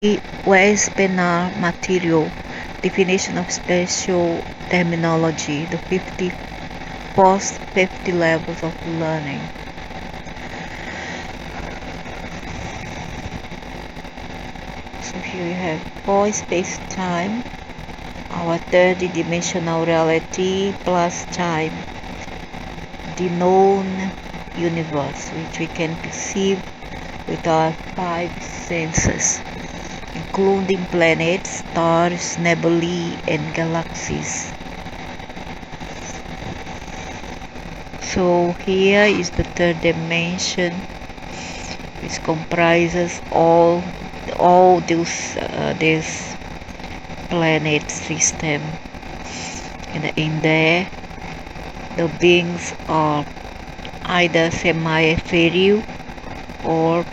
Where is penre material? Definition of spatial terminology. The 50 levels of learning. So here you have 4 space-time, our third dimensional reality plus time, the known universe, which we can perceive with our 5 senses, including planets, stars, nebulae, and galaxies. So here is the third dimension, which comprises all this planet system, and in there the beings are either semi-ethereal or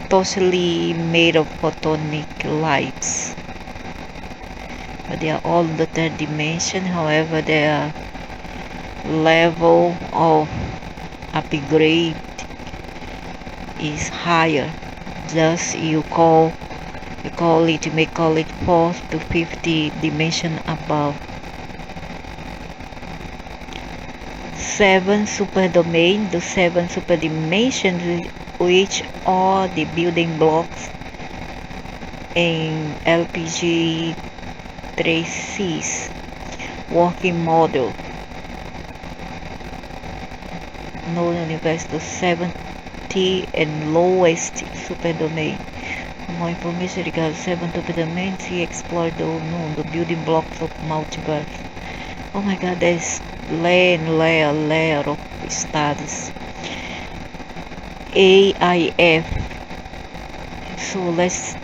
totally made of photonic lights. But they are all in the third dimension. However, their level of upgrade is higher. Thus you may call it 4th to 50th dimension above. 7 superdomain. The 7 superdimensions, which are the building blocks in LPG 3C's working model. Known universe, the 70 and lowest superdomain. For more information regarding 7 superdomains, see explore the building blocks of multiverse. Oh my god, there's layer of studies. AIF. So let's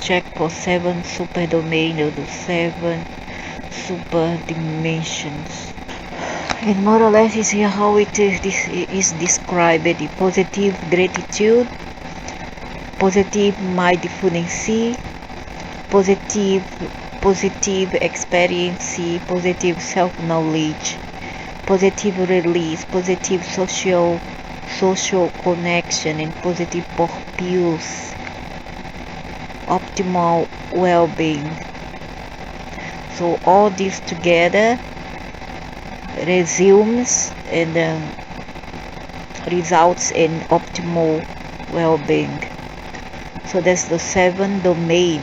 check for 7 superdomain or the 7 super dimensions. And more or less is here how it is described. The positive gratitude, positive mindfulness, positive experience, positive self-knowledge, positive release, positive social connection, and positive purpose, optimal well-being. So all this together resumes and results in optimal well-being. So that's the 7 domain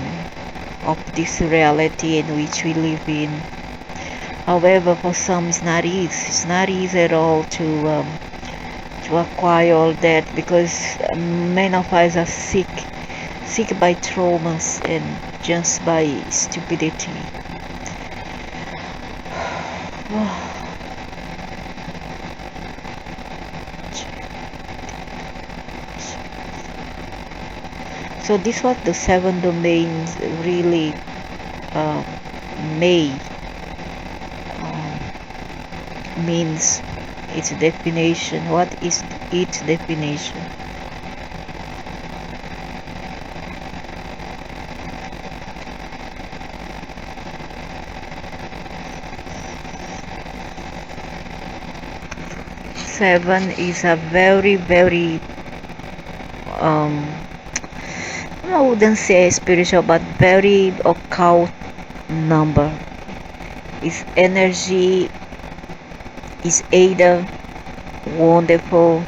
of this reality in which we live in. However, for some it's not easy. It's not easy at all to acquire all that, because many of us are sick by traumas and just by stupidity. So this was the 7 domains really means its definition. What is its definition? Seven is a very I wouldn't say spiritual, but very occult number. Its energy is either wonderful,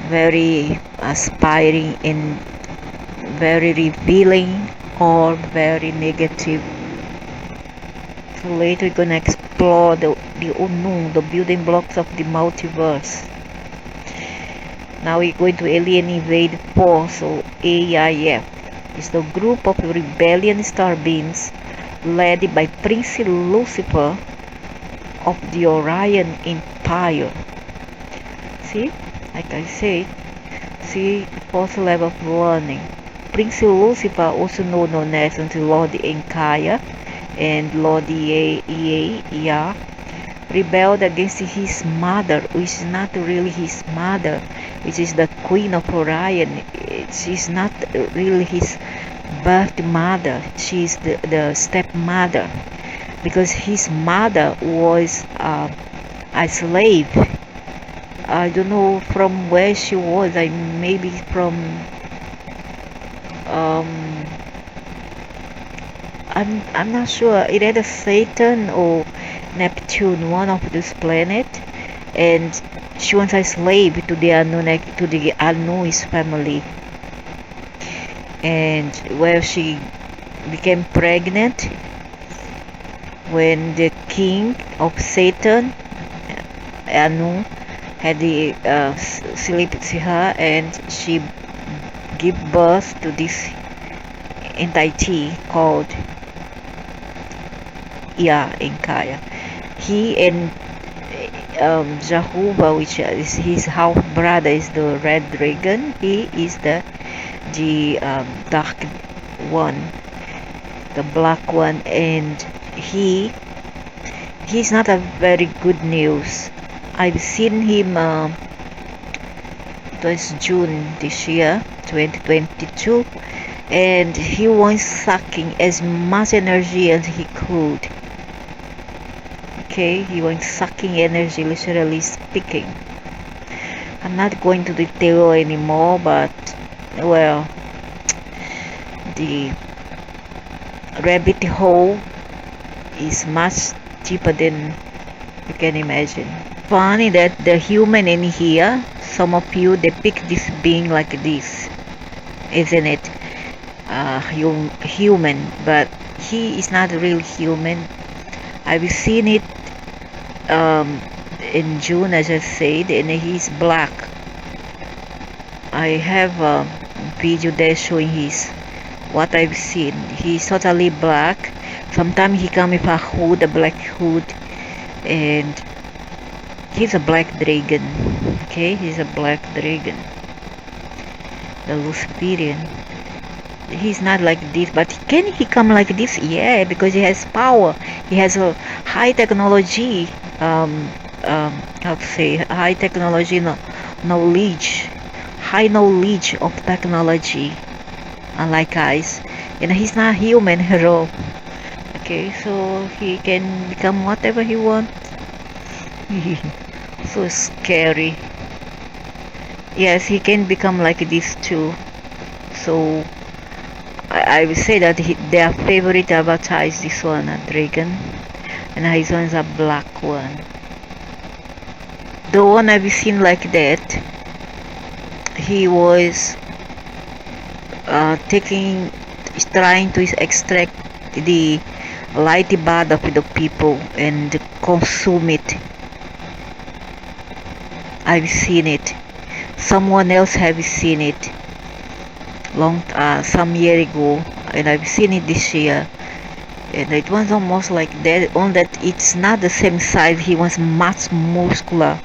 very aspiring, and very revealing, or very negative. So later we're gonna explore the unknown, the building blocks of the multiverse. Now we're going to Alien Invade 4, so AIF is the group of rebellion star beings led by Prince Lucifer of the Orion Empire. See, like I said, see, 4th level of learning. Prince Lucifer, also known as Lord Enkaya and Lord Ea, rebelled against his mother, which is not really his mother, which is the Queen of Orion. She's not really his birth mother. She's the stepmother, because his mother was a slave. I don't know from where she was. Maybe from um, I'm not sure. It either Saturn or Neptune, one of those planets, and she was a slave to the Anu's family. And where she became pregnant when the king of Satan, Anu, had the sleep to her, and she gave birth to this entity called Inkaya. He and Jehovah, which is his half brother, is the red dragon. He is the dark one, the black one, and he's not a very good news. I've seen him. It was June this year, 2022, and he was sucking as much energy as he could. Okay, he was sucking energy, literally speaking. I'm not going to detail anymore, but well, the rabbit hole is much deeper than you can imagine. Funny that the human in here, some of you depict this being like this, isn't it? Human, but he is not real human. I've seen it in June, as I said, and he's black. I have a video there showing what I've seen. He's totally black. Sometimes he comes with a hood, a black hood, and he's a black dragon. Okay, he's a black dragon, the Luciferian. He's not like this, but can he come like this? Yeah, because he has power. He has a high technology. How to say, high technology knowledge, high knowledge of technology, unlike us. And he's not human at all. Okay, so he can become whatever he wants. So scary. Yes, he can become like this too. So I would say that their favorite avatar is this one, a dragon, and his one is a black one. The one I've seen like that, he was trying to extract the light blood of the people and consume it. I've seen it. Someone else have seen it some year ago, and I've seen it this year, and it was almost like that, only that it's not the same size. He was much muscular,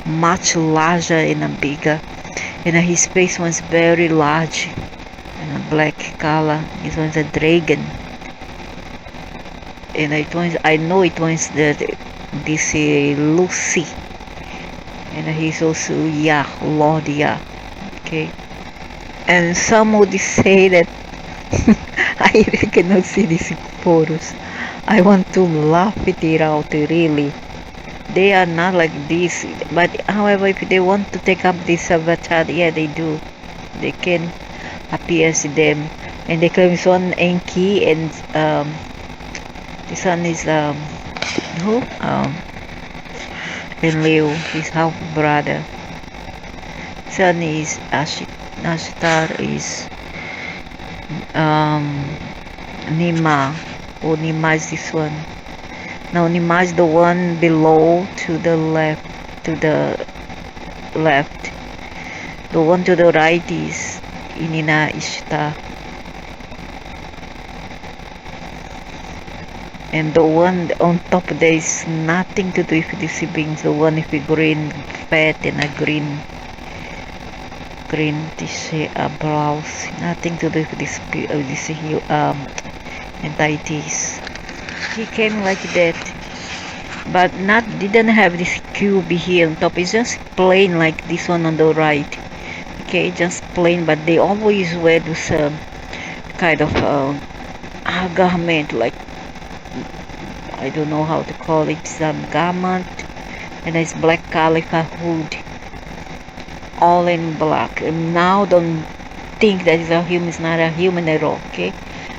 much larger and bigger, and his face was very large and a black color. It was a dragon, and I know it was this Lucy, and he's also Lord okay. And some would say that I cannot see these photos. I want to laugh it out, really. They are not like this, but however, if they want to take up this avatar, yeah, they do. They can appear as them, and they claim this one Enki, and this one is who? And Leo, his half brother. Son is Ashtar is Nima. Oh, Nima is this one. No, Nima is the one below to the left. The one to the right is Inina Ishtar. And the one on top there is nothing to do with the siblings. The one with the green fat and a green t-shirt, a blouse, nothing to do with this entities. He came like that, but didn't have this cube here on top. It's just plain like this one on the right. Okay, just plain, but they always wear this kind of garment, like I don't know how to call it, some garment, and it's black color hood, all in black. And now think that is a human. Is not a human at all. Okay,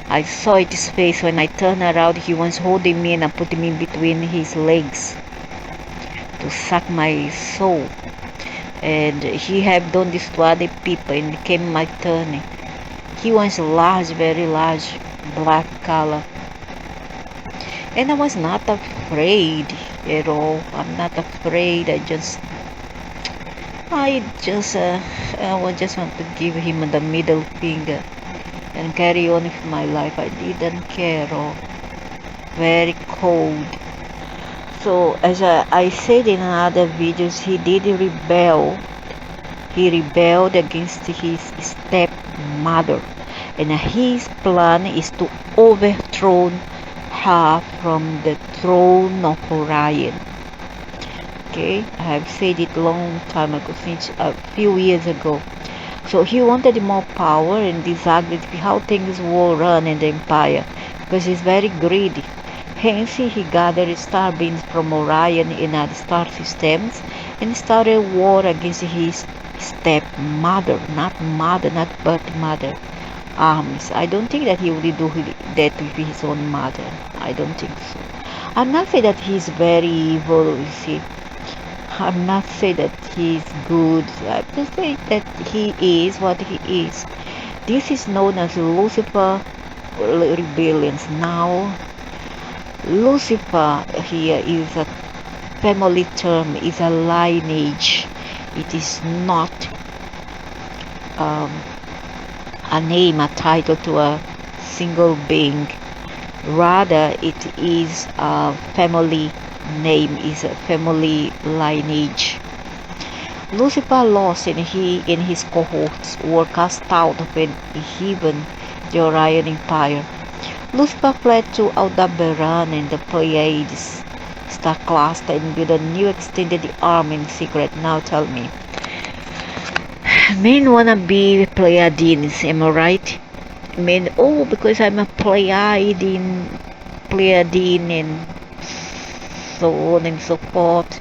I saw his face when I turned around. He was holding me and I put me in between his legs to suck my soul. And he have done this to other people, and it came my turn. He was large, very large, black color, and I was not afraid at all. I'm not afraid. I would just want to give him the middle finger and carry on with my life. I didn't care at all. Very cold. So as I said in other videos, he did rebel. He rebelled against his stepmother, and his plan is to overthrow her from the throne of Orion. Okay, I have said it long time ago, since a few years ago. So he wanted more power and disagreed with how things were run in the empire, because he's very greedy. Hence he gathered star beams from Orion in other star systems and started a war against his stepmother, not mother, not birth mother, armies. I don't think that he would do that with his own mother. I don't think so. I'm not saying that he's very evil, you see. I'm not saying that he's good. I'm just saying that he is what he is. This is known as Lucifer rebellions. Now, Lucifer here is a family term, is a lineage. It is not a name, a title to a single being. Rather, it is a family name, is a family lineage. Lucifer lost, and he and his cohorts were cast out of heaven, the Orion Empire. Lucifer fled to Aldebaran and the Pleiades star cluster and built a new extended arm in secret. Now tell me, men wanna be Pleiadians, am I right? Men, oh, because I'm a Pleiadian and so on and so forth.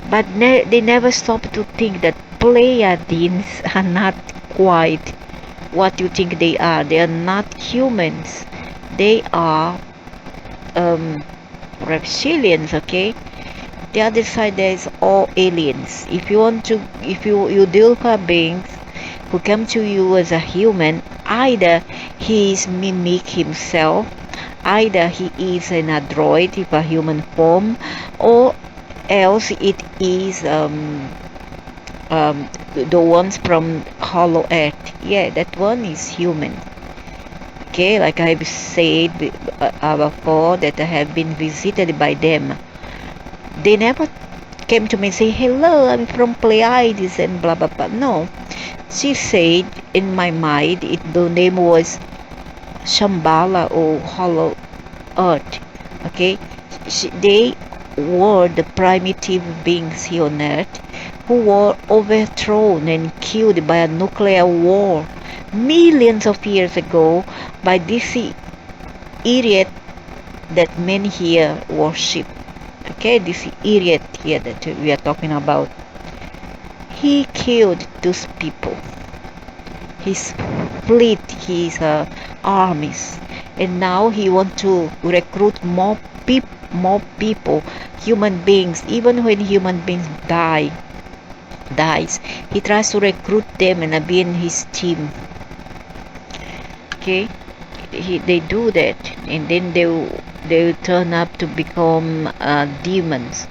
But they never stop to think that Pleiadians are not quite what you think they are. They are not humans. They are reptilians, okay? The other side, there is all aliens. If you deal with beings who come to you as a human, either he is mimic himself, either he is an android with a human form, or else it is the ones from Hollow Earth. Yeah, that one is human. Okay, like I've said before, that I have been visited by them. They never came to me and say, hello, I'm from Pleiades and blah blah blah. No, she said in my mind the name was Shambhala or Hollow Earth. Okay, they were the primitive beings here on Earth who were overthrown and killed by a nuclear war millions of years ago by this idiot that men here worship. Okay, this idiot here that we are talking about. He killed those people. His fleet, his armies, and now he wants to recruit more people, human beings. Even when human beings dies, he tries to recruit them and be in his team. Okay, they do that, and then they will turn up to become demons.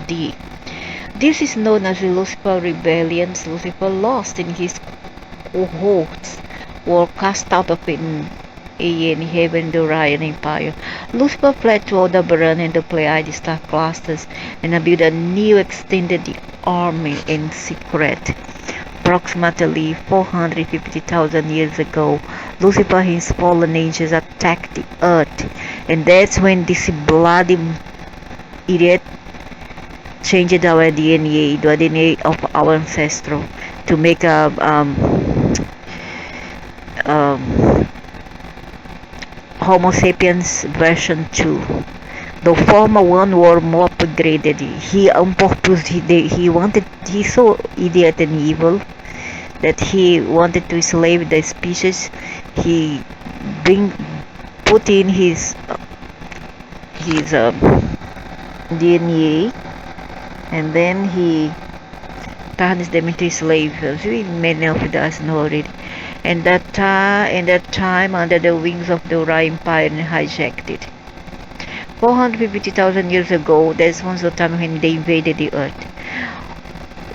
This is known as the Lucifer rebellions. Lucifer lost, and his cohorts were cast out of heaven, the Orion Empire. Lucifer fled to Aldebaran and the Pleiades star clusters and built a new extended army in secret. Approximately 450,000 years ago, Lucifer and his fallen angels attacked the earth, and that's when this bloody idiot changed our DNA, the DNA of our ancestors, to make a Homo sapiens version 2. The former one were more upgraded. He on purpose, he's so idiot and evil that he wanted to enslave the species, he bring put in his DNA, and then he turns them into slaves. Many of us know already. And that time, under the wings of the Orion Empire, and hijacked it. 450,000 years ago, that's once the time when they invaded the Earth.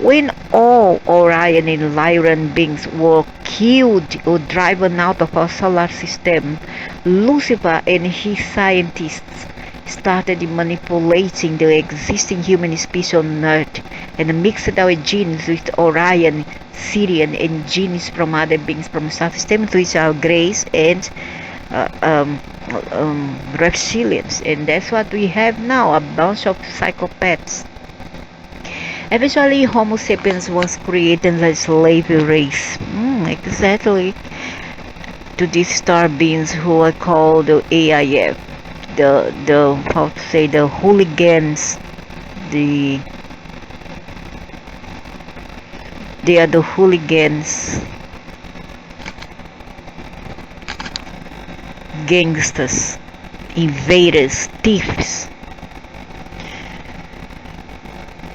When all Orion and Lyran beings were killed or driven out of our solar system, Lucifer and his scientists started manipulating the existing human species on Earth and mixed our genes with Orion, Sirian, and genes from other beings from the solar system, which are Greys and reptilians. And that's what we have now, a bunch of psychopaths. Eventually, Homo sapiens was created as a slave race. Exactly. To these star beings who are called the AIF, the how to say, the hooligans. They are the hooligans, gangsters, invaders, thieves.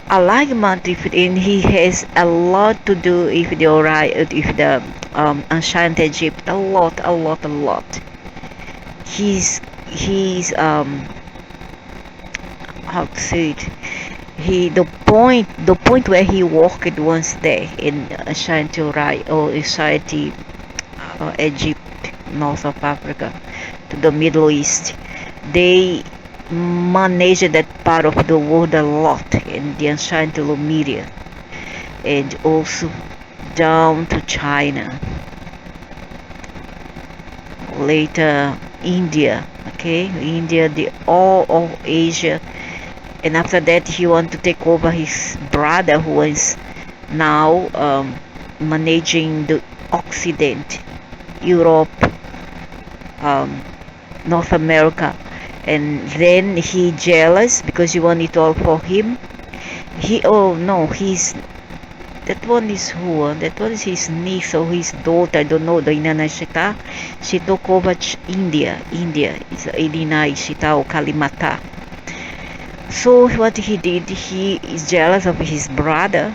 Alignment, and he has a lot to do with the ancient Egypt. A lot. He's how to say it. The point where he walked once there in ancient Egypt, north of Africa, to the Middle East. They managed that part of the world a lot in the ancient Lemuria, and also down to China, later India, all of Asia. And after that, he wanted to take over his brother, who was now managing the Occident, Europe, North America. And then he jealous because he wanted it all for him. That one is who? That one is his niece or his daughter, I don't know, the Inanna Ishita. She took over India. It's Elina Ishita or Kalimata. So what he did, he is jealous of his brother,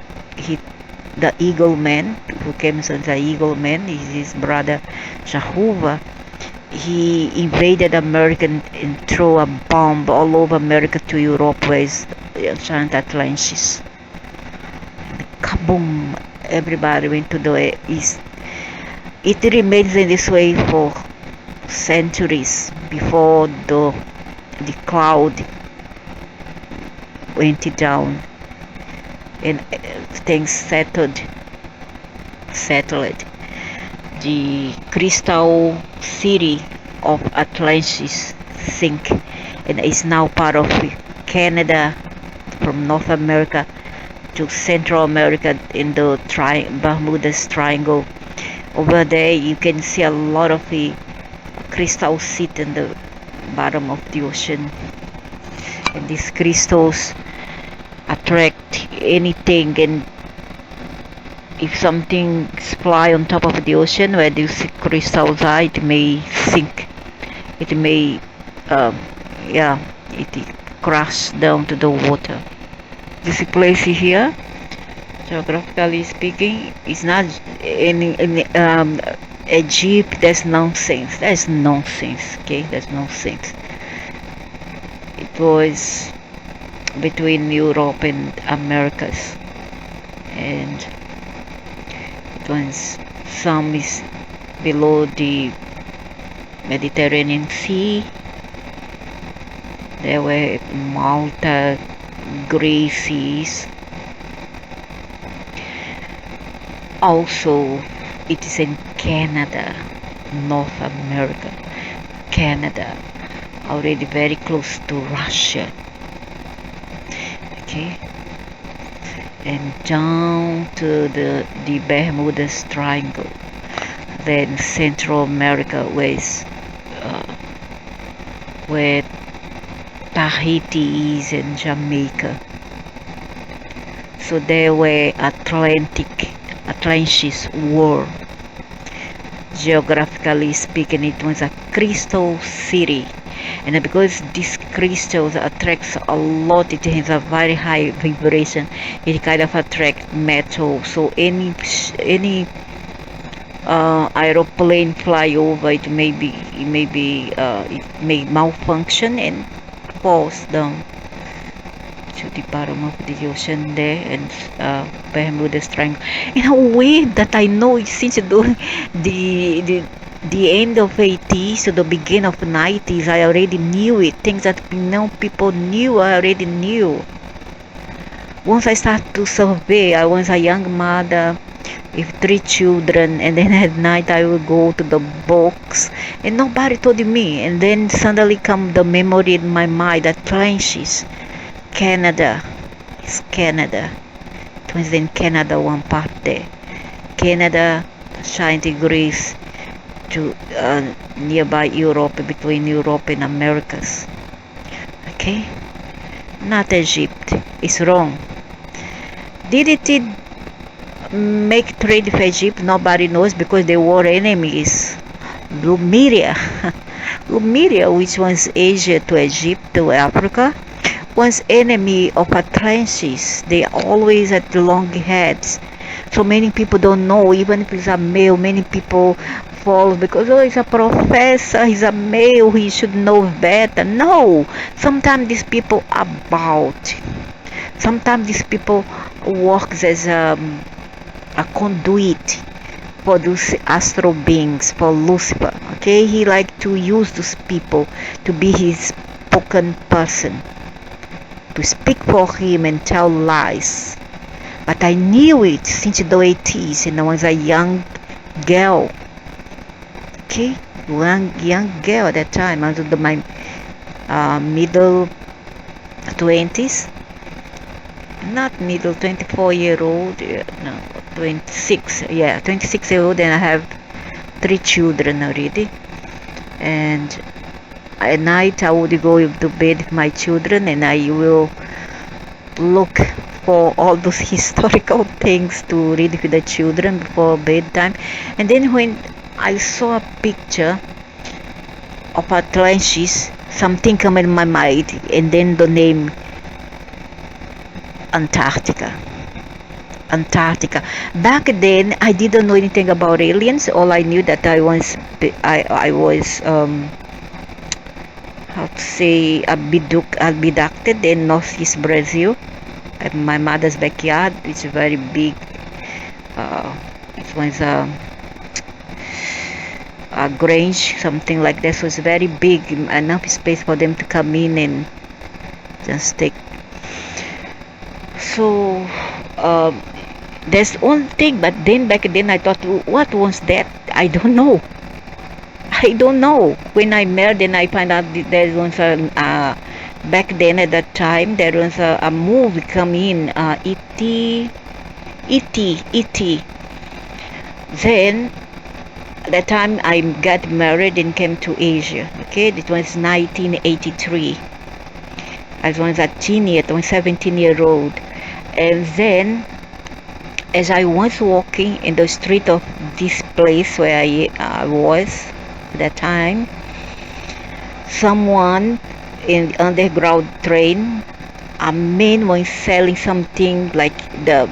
the Eagle Man, who came as the Eagle Man, is his brother Jehovah. He invaded America and threw a bomb all over America to Europe, where is ancient Atlantis. And kaboom! Everybody went to the east. It remains in this way for centuries before the cloud went down and things settled. The crystal city of Atlantis sink and is now part of Canada, from North America to Central America in the Bermuda's Triangle. Over there you can see a lot of the crystal sit in the bottom of the ocean, and these crystals attract anything, and if something fly on top of the ocean where these crystals are, it may sink. It may it crash down to the water. This place here, geographically speaking, is not in Egypt. That's nonsense. That's nonsense. It was between Europe and Americas, and it was, some is below the Mediterranean Sea. There were Malta, Greece. Also, it is in Canada, North America, Canada, already very close to Russia. And down to the Bermuda's Triangle, then Central America, where Tahiti is, and Jamaica. So there were Atlantic Atlantis war. Geographically speaking, it was a crystal city, and because these crystals attracts a lot, it has a very high vibration. It kind of attract metal, so any aeroplane fly over it, it may malfunction and falls down to the bottom of the ocean there, and Bermuda's Triangle. In a way that I know it since the the end of 80s to the beginning of 90s, I already knew it. Things that people knew, I already knew. Once I started to survey, I was a young mother with 3 children, and then at night I would go to the books, and nobody told me. And then suddenly come the memory in my mind that Atlantis, Canada, is Canada. It was in Canada, one part there. Canada, 90 degrees to nearby Europe, between Europe and Americas. Okay? Not Egypt. It's wrong. Did it make trade with Egypt? Nobody knows, because they were enemies. Lumeria, Lumeria, which was Asia to Egypt to Africa, was enemy of Atlantis. They always had long heads. So many people don't know, even if it's a male, many people fall because, oh, he's a professor, he's a male, he should know better. No, sometimes these people are bought. Sometimes these people works as a conduit for those astral beings, for Lucifer. Okay, he like to use those people to be his spoken person, to speak for him and tell lies. But I knew it since the 80s, and I was a young girl. Okay, young girl at that time. I was in my middle 20s, not middle, 24-year-old, no, 26, yeah, 26-year-old, and I have 3 children already. And at night I would go to bed with my children, and I will look for all those historical things to read with the children before bedtime. And then when I saw a picture of Atlantis, something came in my mind, and then the name Antarctica. Back then, I didn't know anything about aliens. All I knew that I was how to say, abducted in northeast Brazil, at my mother's backyard, which is very big. It was a grange, something like this. Was very big, enough space for them to come in and just take. So there's one thing, but then back then I thought, what was that? I don't know. When I married, then I found out that there was back then at that time there was a movie coming in, E.T. Then at that time I got married and came to Asia. Okay, it was 1983. I was a teenager, I was 17-year-old. And then as I was walking in the street of this place where I was at that time, someone in the underground train, a man was selling something like the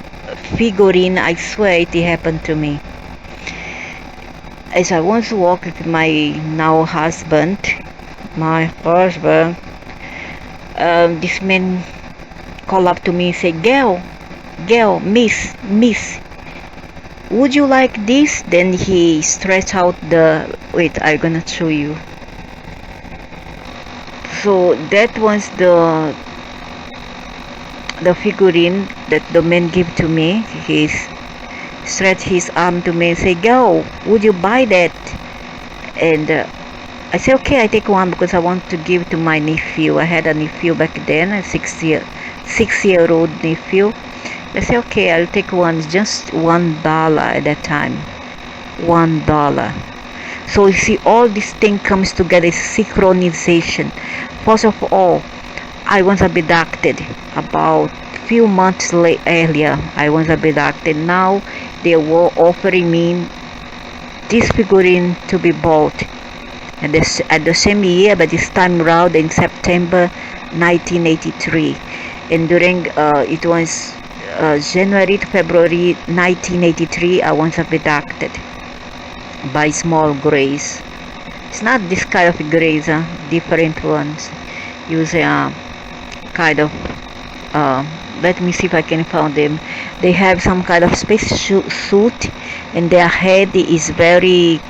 figurine. I swear it happened to me. As I was walking with my now husband, this man called up to me and said, girl, miss, would you like this? Then he stretched out wait, I'm gonna show you. So that was the figurine that the man gave to me. He stretched his arm to me and said, girl, would you buy that? And I said, okay, I take one because I want to give to my nephew. I had a nephew back then, a 6-year-old nephew. I said, okay, I'll take one. It's just $1 at that time. $1. So you see, all this thing comes together, is synchronization. First of all, I was abducted about few months earlier, I was abducted. Now they were offering me this figurine to be bought. And at the same year, but this time around in September 1983. And during it was January to February 1983, I was abducted by small grays. It's not this kind of grays, different ones. Using a kind of let me see if I can find them. They have some kind of space suit, and their head is very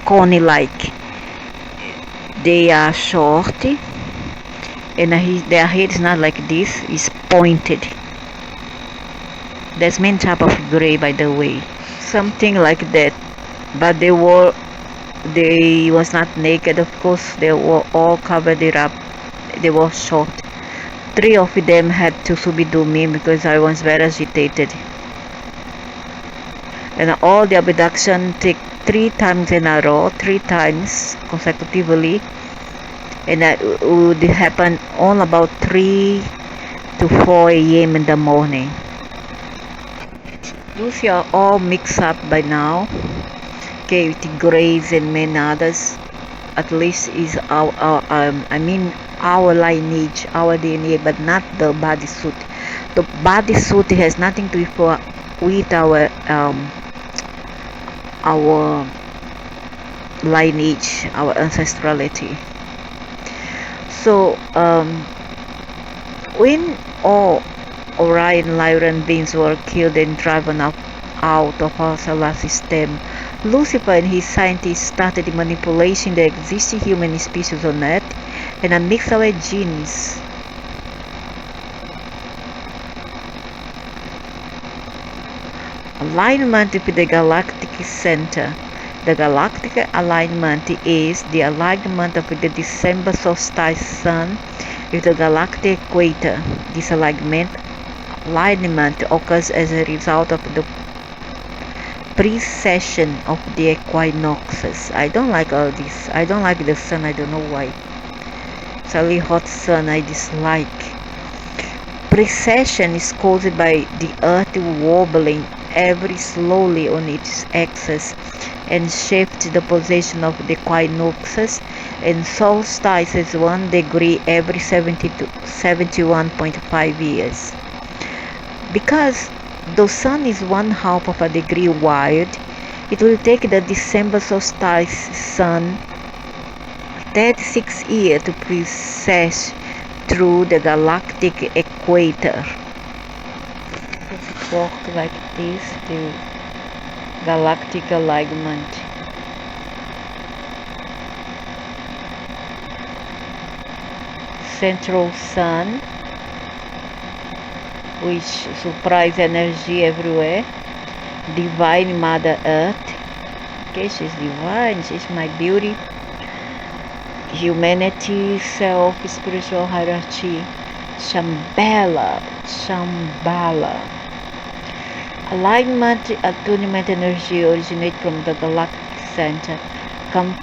coney like. They are short, and their head is not like this, it's pointed. That's main type of gray, by the way, something like that. But they was not naked, of course. They were all covered it up. They were short. 3 of them had to subdue me because I was very agitated. And all the abduction take 3 times in a row, 3 times consecutively, and that would happen on about 3 to 4 a.m. in the morning. Those are all mixed up by now. Okay, with grays and many others. At least is our lineage, our DNA, but not the bodysuit. The bodysuit has nothing to do with our lineage, our ancestrality. So when all Orion Lyran beings were killed and driven out of our solar system, Lucifer and his scientists started manipulating the existing human species on Earth and mix our genes. Alignment with the galactic center. The galactic alignment is the alignment of the December solstice sun with the galactic equator. This alignment occurs as a result of the precession of the equinoxes. I don't like all this. I don't like the sun. I don't know why. It's a really hot sun. I dislike. Precession is caused by the earth wobbling ever slowly on its axis and shift the position of the equinoxes, and solstice is 1 degree every 71.5 years. Because the sun is 1/2 of a degree wide, it will take the December solstice sun 36 years to precess through the galactic equator. It works like this, the galactic alignment. Central sun, which supplies energy everywhere. Divine Mother Earth. Okay, she's divine, she's my beauty. Humanity, self, spiritual hierarchy. Shambhala. Alignment, attunement energy originate from the galactic center, come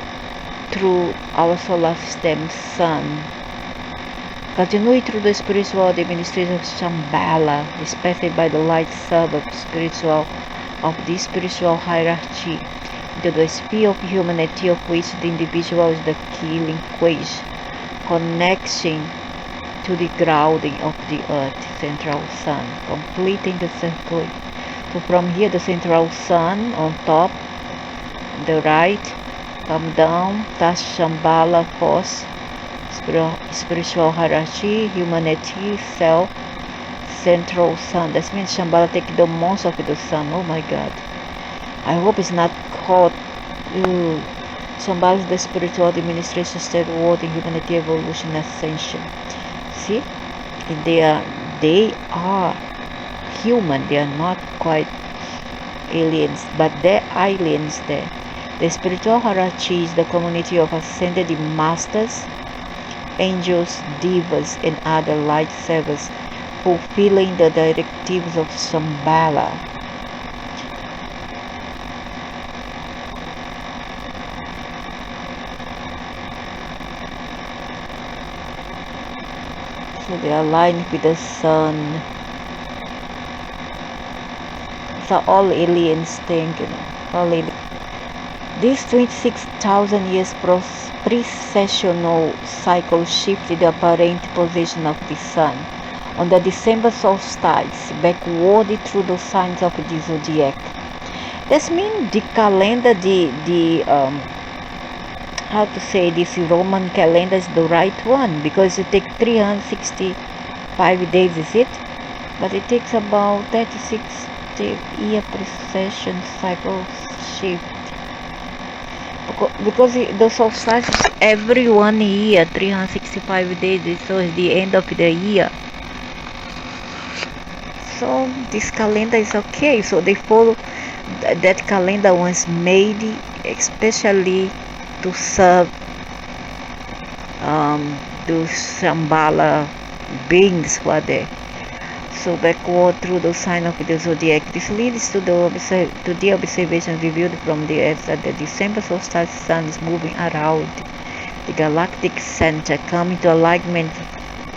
through our solar system sun. Continue through the spiritual administration of Shambhala, dispensed by the light sub of this spiritual hierarchy, into the sphere of humanity, of which the individual is the key linkage, connection to the grounding of the earth, central sun, completing the circle. So from here, the central sun on top, the right, come down, touch Shambhala force, spiritual hierarchy, humanity, self, central sun. That means Shambhala take the most of the sun. Oh my God. I hope it's not caught. Shambhala is the spiritual administration, state, world, humanity, evolution, ascension. See? They are human. They are not quite aliens, but they're aliens there. The spiritual hierarchy is the community of ascended masters, angels, devas, and other lightsabers fulfilling the directives of Shambhala. So they are aligned with the sun. It's all aliens thing, all aliens. This 26,000 years precessional cycle shifted the apparent position of the sun on the December solstice backward through the signs of the zodiac. That means the calendar, how to say, this Roman calendar is the right one, because it takes 365 days, is it? But it takes about 36 year precession cycle shift. Because the solstice is every 1 year, 365 days, so it's the end of the year. So this calendar is okay. So they follow that calendar was made especially to serve those Shambhala beings who are there. So backward through the sign of the zodiac. This leads to the observation reviewed from the Earth that the December solstice sun is moving around the galactic center, coming to alignment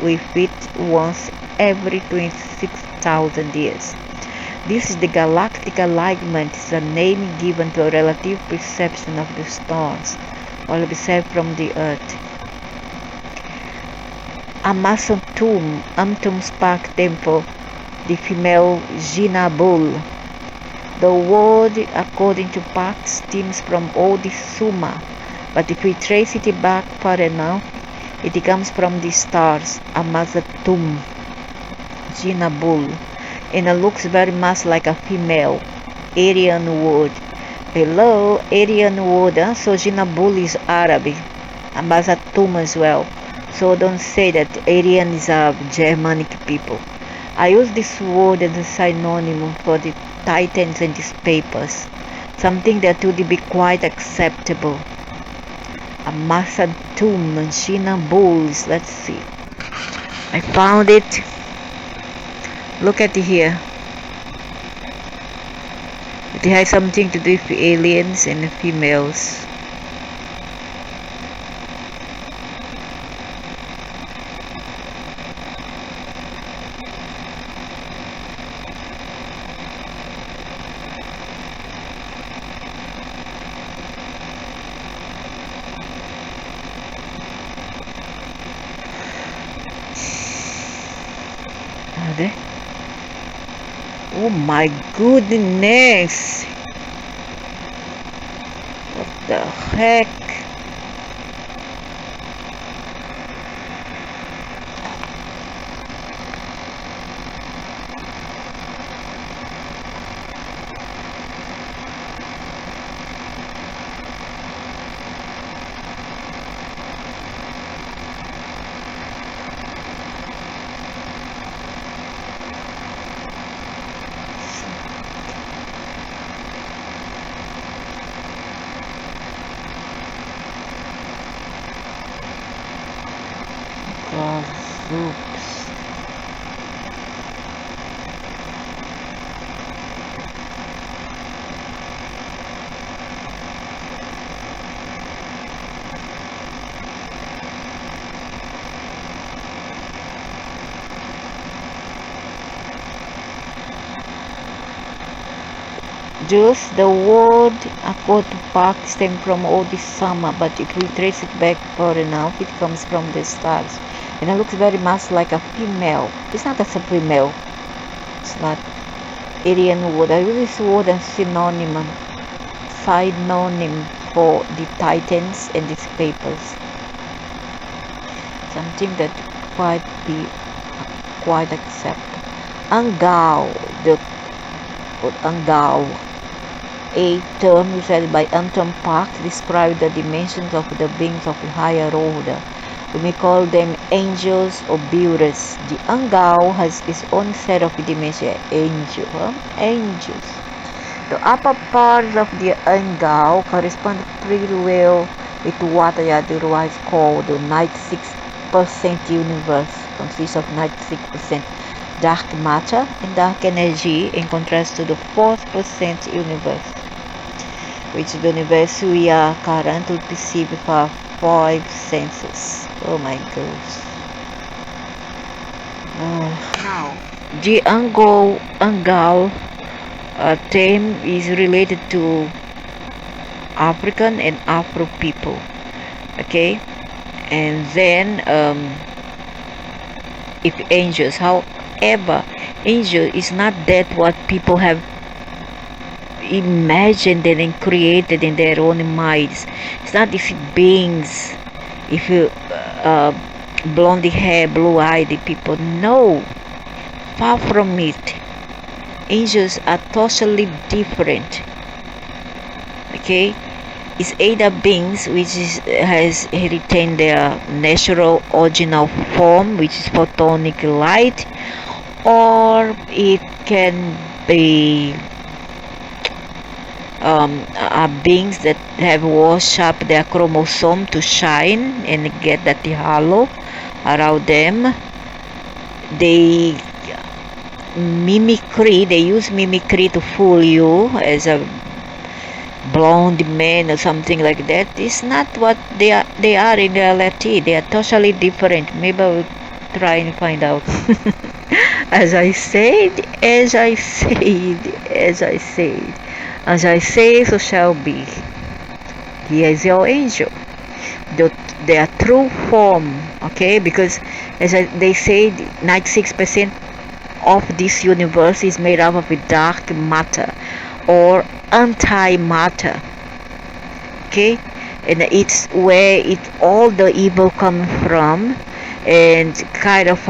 with it once every 26,000 years. This is the galactic alignment, is a name given to a relative perception of the stars while observed from the Earth. Amazon tomb, Amtum's Park Temple, the female Gina Bull. The word, according to Park, stems from old Suma, but if we trace it back far enough, it comes from the stars, Amazon tomb, Gina Bull, and it looks very much like a female Aryan word. Below Aryan word, so Gina Bull is Arabic, Amazon tomb as well. So don't say that Aryans are Germanic people. I use this word as a synonym for the Titans and these papers, something that would be quite acceptable. A Masad tomb, Gina Bulls, let's see. I found it. Look at it here. It has something to do with aliens and females. Oh my goodness! What the heck? Oops. Just the word Akot Park stem from old summer, but if we trace it back far enough, it comes from the stars. And it looks very much like a female. It's not a female. It's not Aryan word. I use this word as synonym for the Titans and these papers. Something that quite acceptable. Angao, a term used by Anton Park to describe the dimensions of the beings of the higher order. We may call them angels or builders. The Angao has its own set of dimensions. Angels. The upper parts of the Angao correspond pretty well with what I otherwise call the 96% universe, consists of 96% dark matter and dark energy, in contrast to the 4% universe, which is the universe we are currently perceiving with our 5 senses. Oh my gosh. Now, the Angal term is related to African and Afro people. Okay, and then if angels, however, angel is not that what people have imagined and created in their own minds. It's not these beings, if you blondie hair, blue-eyed people. No, far from it. Angels are totally different. Okay, it's either beings which has retained their natural original form, which is photonic light, or it can be are beings that have washed up their chromosome to shine and get that halo around them. They use mimicry to fool you as a blonde man or something like that. It's not what they are in reality. They are totally different. Maybe I will try and find out. as I said, as I say, so shall be. He is your angel. Their true form, okay? Because they say, 96% of this universe is made up of dark matter or anti-matter, okay? And it's where all the evil comes from, and kind of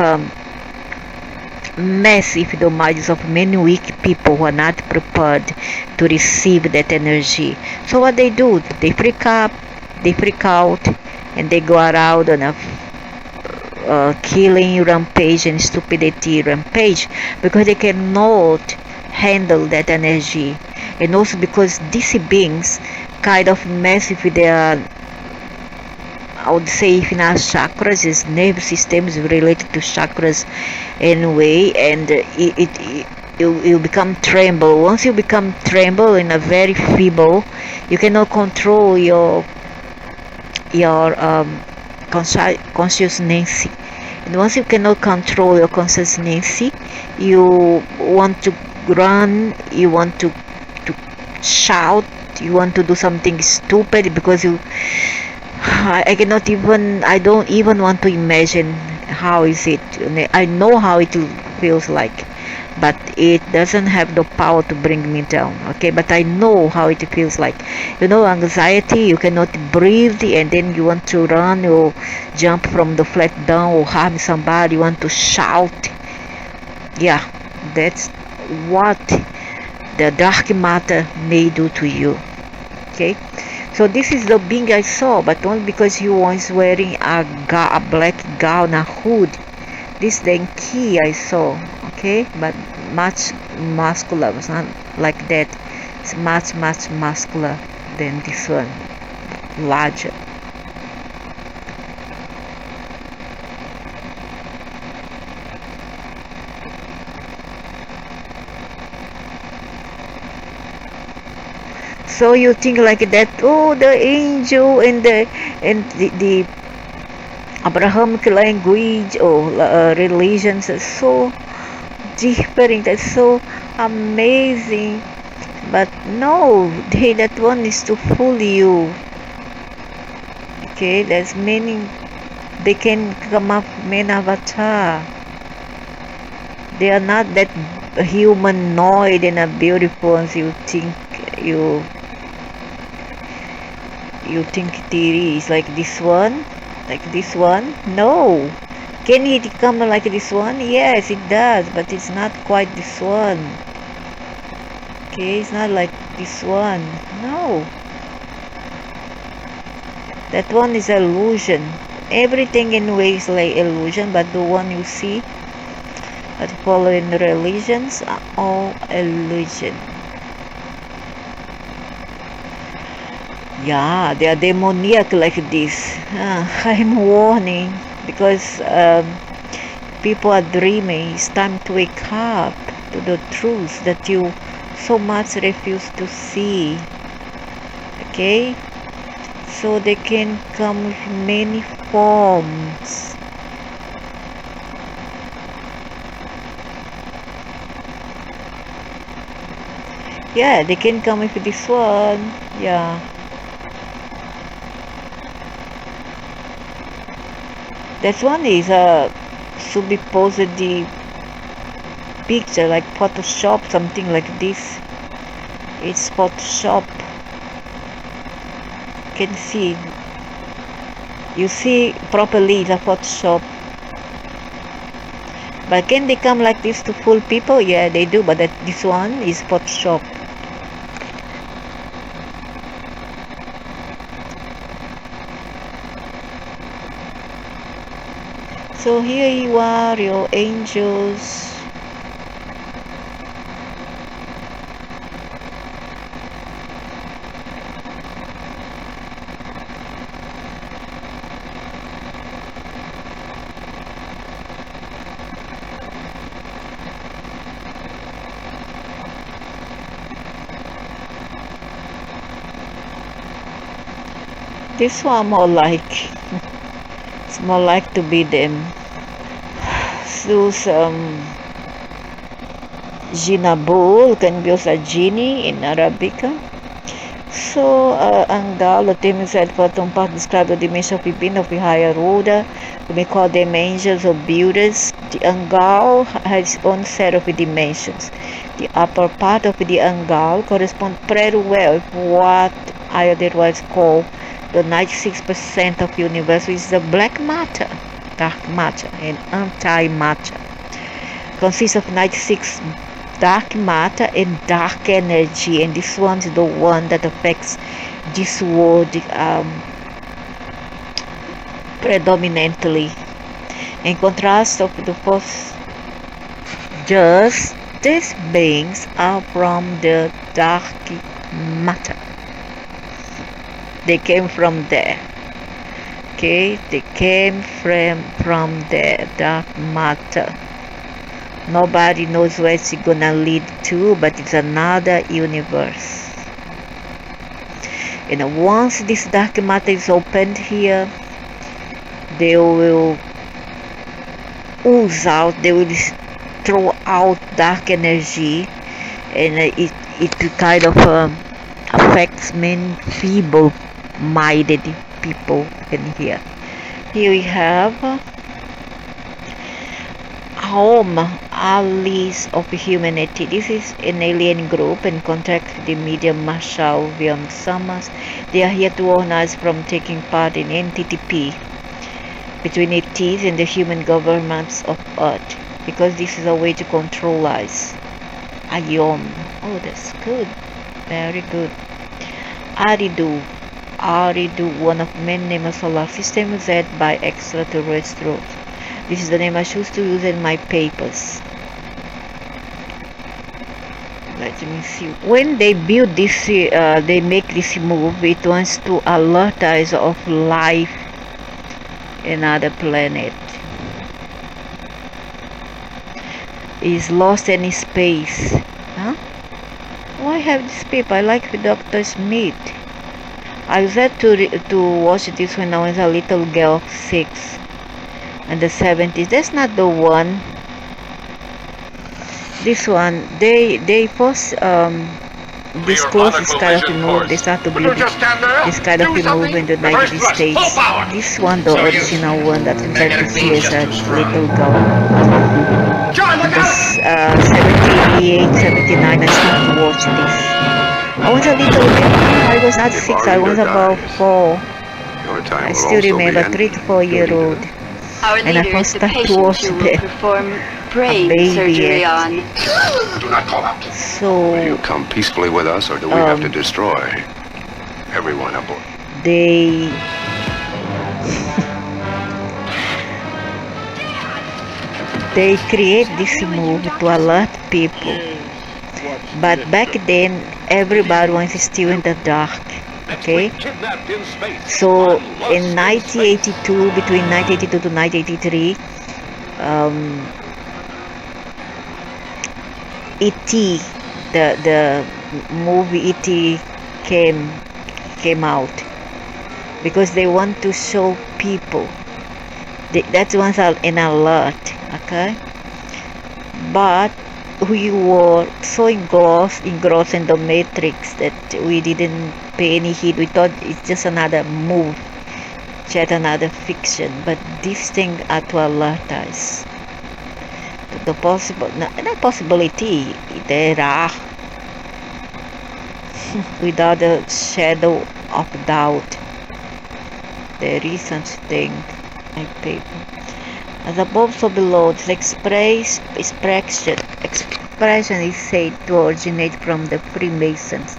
mess if the minds of many weak people who are not prepared to receive that energy. So what they do, they freak out, and they go around on a killing rampage and stupidity rampage, because they cannot handle that energy. And also because these beings kind of mess with their, I would say, if in our chakras, his nervous system is related to chakras anyway, and you become tremble. Once you become tremble in a very feeble, you cannot control your consciousness. And once you cannot control your consciousness, you want to run, you want to shout, you want to do something stupid, because I don't even want to imagine how is it. I know how it feels like, but it doesn't have the power to bring me down, okay? But I know how it feels like. Anxiety, you cannot breathe, and then you want to run or jump from the flat down or harm somebody, you want to shout. Yeah, that's what the dark matter may do to you, okay? So this is the being I saw, but only because he was wearing a black gown, a hood. This the key I saw, okay? But much muscular. It's not like that. It's much muscular than this one, larger. So you think like that? Oh, the angel and the Abrahamic language or religions are so different. That's so amazing. But no, that one is to fool you. Okay, there's many. They can come up many avatar. They are not that humanoid and beautiful as you think. You think it is like this one? No. Can it come like this one? Yes, it does, but it's not quite this one. Okay, it's not like this one. No. That one is illusion. Everything in ways like illusion, but the one you see that following religions are all illusion. Yeah, they are demoniac like this. I'm warning, because people are dreaming. It's time to wake up to the truth that you so much refuse to see. Okay? So they can come with many forms. Yeah, they can come with this one. Yeah. That one is should be posted the picture like Photoshop, something like this. It's Photoshop. Can see. You see properly the Photoshop. But can they come like this to fool people? Yeah, they do. But this one is Photoshop. So here you are, your angels. This one more like, it's more like to be them. Those Jinabul can be also genie in Arabic. So, ang Dao, the term is said for Tumpak describe the dimension of the being of the higher order. We may call them angels or builders. The Angal has its own set of dimensions. The upper part of the Angal corresponds pretty well with what I otherwise call the 96% of the universe, which is the black matter, dark matter, and antimatter. Consists of 96 dark matter and dark energy, and this one's the one that affects this world predominantly. In contrast of the first, just these beings are from the dark matter. They came from there. Okay, they came from the dark matter. Nobody knows where it's gonna lead to, but it's another universe. And once this dark matter is opened here, they will ooze out, they will throw out dark energy, and it kind of affects many feeble-minded people in here. Here we have allies of humanity. This is an alien group in contact with the medium Marshall beyond summers. They are here to warn us from taking part in NTTP between ETs and the human governments of Earth, because this is a way to control us. Ion. Oh, that's good. Very good. Aridu. Aridu, one of many names of solar systems set by extraterrestrials. This is the name I choose to use in my papers. Let me see. When they build this, they make this move, it wants to alert us of life in other planet. Is lost in space. Huh? Why have this paper? I like the Dr. Smith. I was had to watch this when I was a little girl, 6. In the 70s. That's not the one. This one, they first disclose this kind of move. They start to build this kind of move in the United States. This one, the original one that I'm trying to see as a little girl. In the 78, 79, I started to watch this. I was a little bit, I was not 6, I was about 4. I still remember 3 to 4 year old. Our And I leader first is the start to patient watch you will the perform brain baby surgery yet. on. Do not call out. So Will you come peacefully with us, or do we have to destroy everyone aboard? they they create this move to alert people. But back then, everybody was still in the dark. Okay, so in 1982, between 1982 to 1983, E.T., the movie E.T. came out because they want to show people. That's once an alert. Okay, but we were so engrossed in the matrix that we didn't pay any heed. We thought it's just another move, yet another fiction. But this thing had to alert us to the possible, not possibility, there are, without a shadow of doubt, there is such thing. My paper. As above, so below. This expression is said to originate from the Freemasons,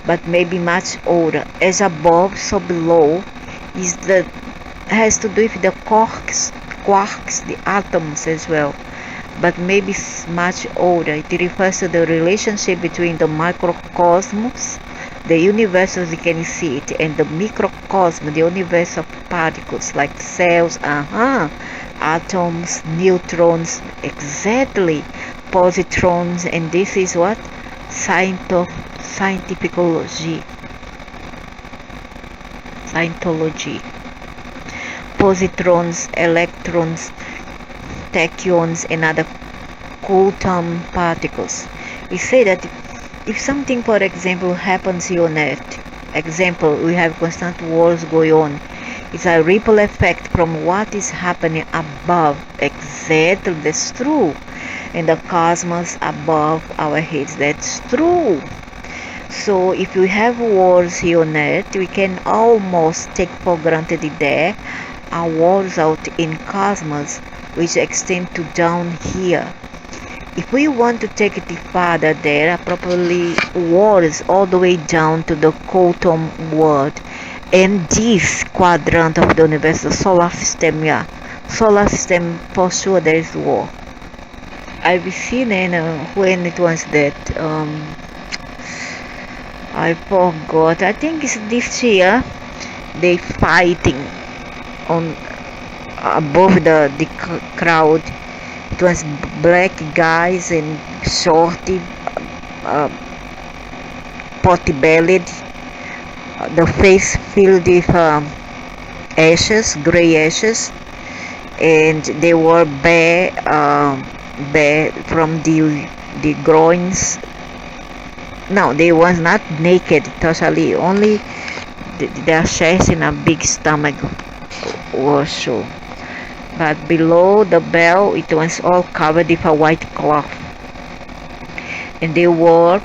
but may be much older. As above, so below has to do with the quarks, the atoms as well, but maybe much older. It refers to the relationship between the microcosmos, the universe as we can see it, and the microcosm, the universe of particles like cells, atoms, neutrons, exactly, positrons, and this is what? Scientology. Positrons, electrons, tachyons, and other quantum particles. We say that if something, for example, happens here on Earth, we have constant wars going on, it's a ripple effect from what is happening above. Exactly, that's true. In the cosmos above our heads, that's true. So if we have wars here on Earth, we can almost take for granted there are wars out in cosmos which extend to down here. If we want to take it further, there are probably wars all the way down to the quantum world. And this quadrant of the universe, the solar system, solar system, for sure there is war. I've seen when it was that I forgot. I think it's this year. They fighting on above the crowd. It was black guys and shorty, potty-bellied, the face filled with ashes, gray ashes, and they were bare from the groins. No, they was not naked totally, only their chest and a big stomach was shown. But below the bell, it was all covered with a white cloth, and they were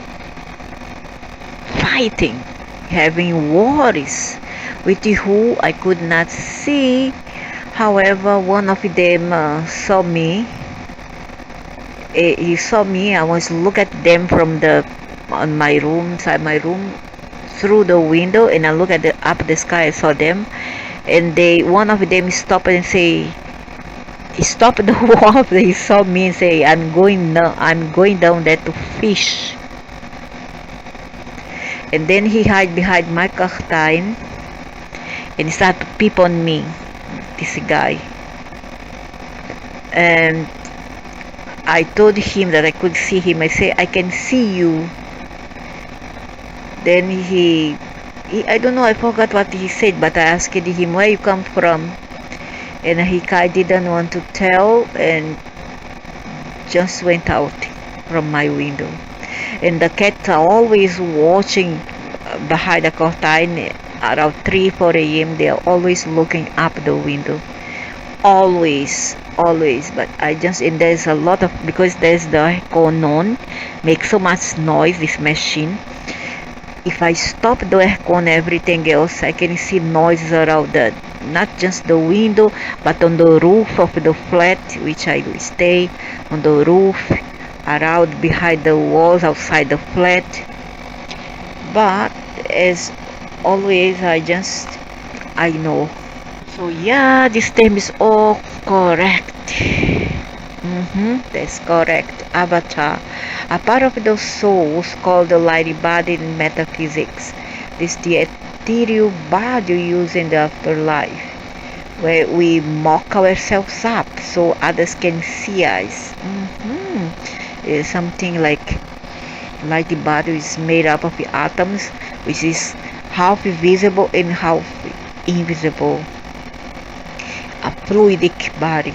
fighting, having wars with who I could not see. However, one of them saw me. He saw me. I was look at them from inside my room, through the window, and I look at up the sky. I saw them, and one of them stopped and say, he stopped the walk. He saw me and say, I'm going down there to fish. And then he hid behind my curtain and started to peep on me, this guy. And I told him that I could see him. I say, I can see you. Then he I don't know, I forgot what he said, but I asked him where you come from, and he didn't want to tell, and just went out from my window. And the cats are always watching behind the curtain. Around 3-4 a.m. they are always looking up the window, always. But and there's a lot of, because there's the aircon makes so much noise, this machine. If I stop the aircon, everything else, I can see noises around not just the window, but on the roof of the flat which I stay, on the roof, around behind the walls outside the flat. But as always, I know. So yeah, this term is all correct. That's correct. Avatar, a part of the soul called the light body in metaphysics. This is the ethereal body used in the afterlife, where we mock ourselves up so others can see us. It's something like light body is made up of the atoms, which is half visible and half invisible. A fluidic body.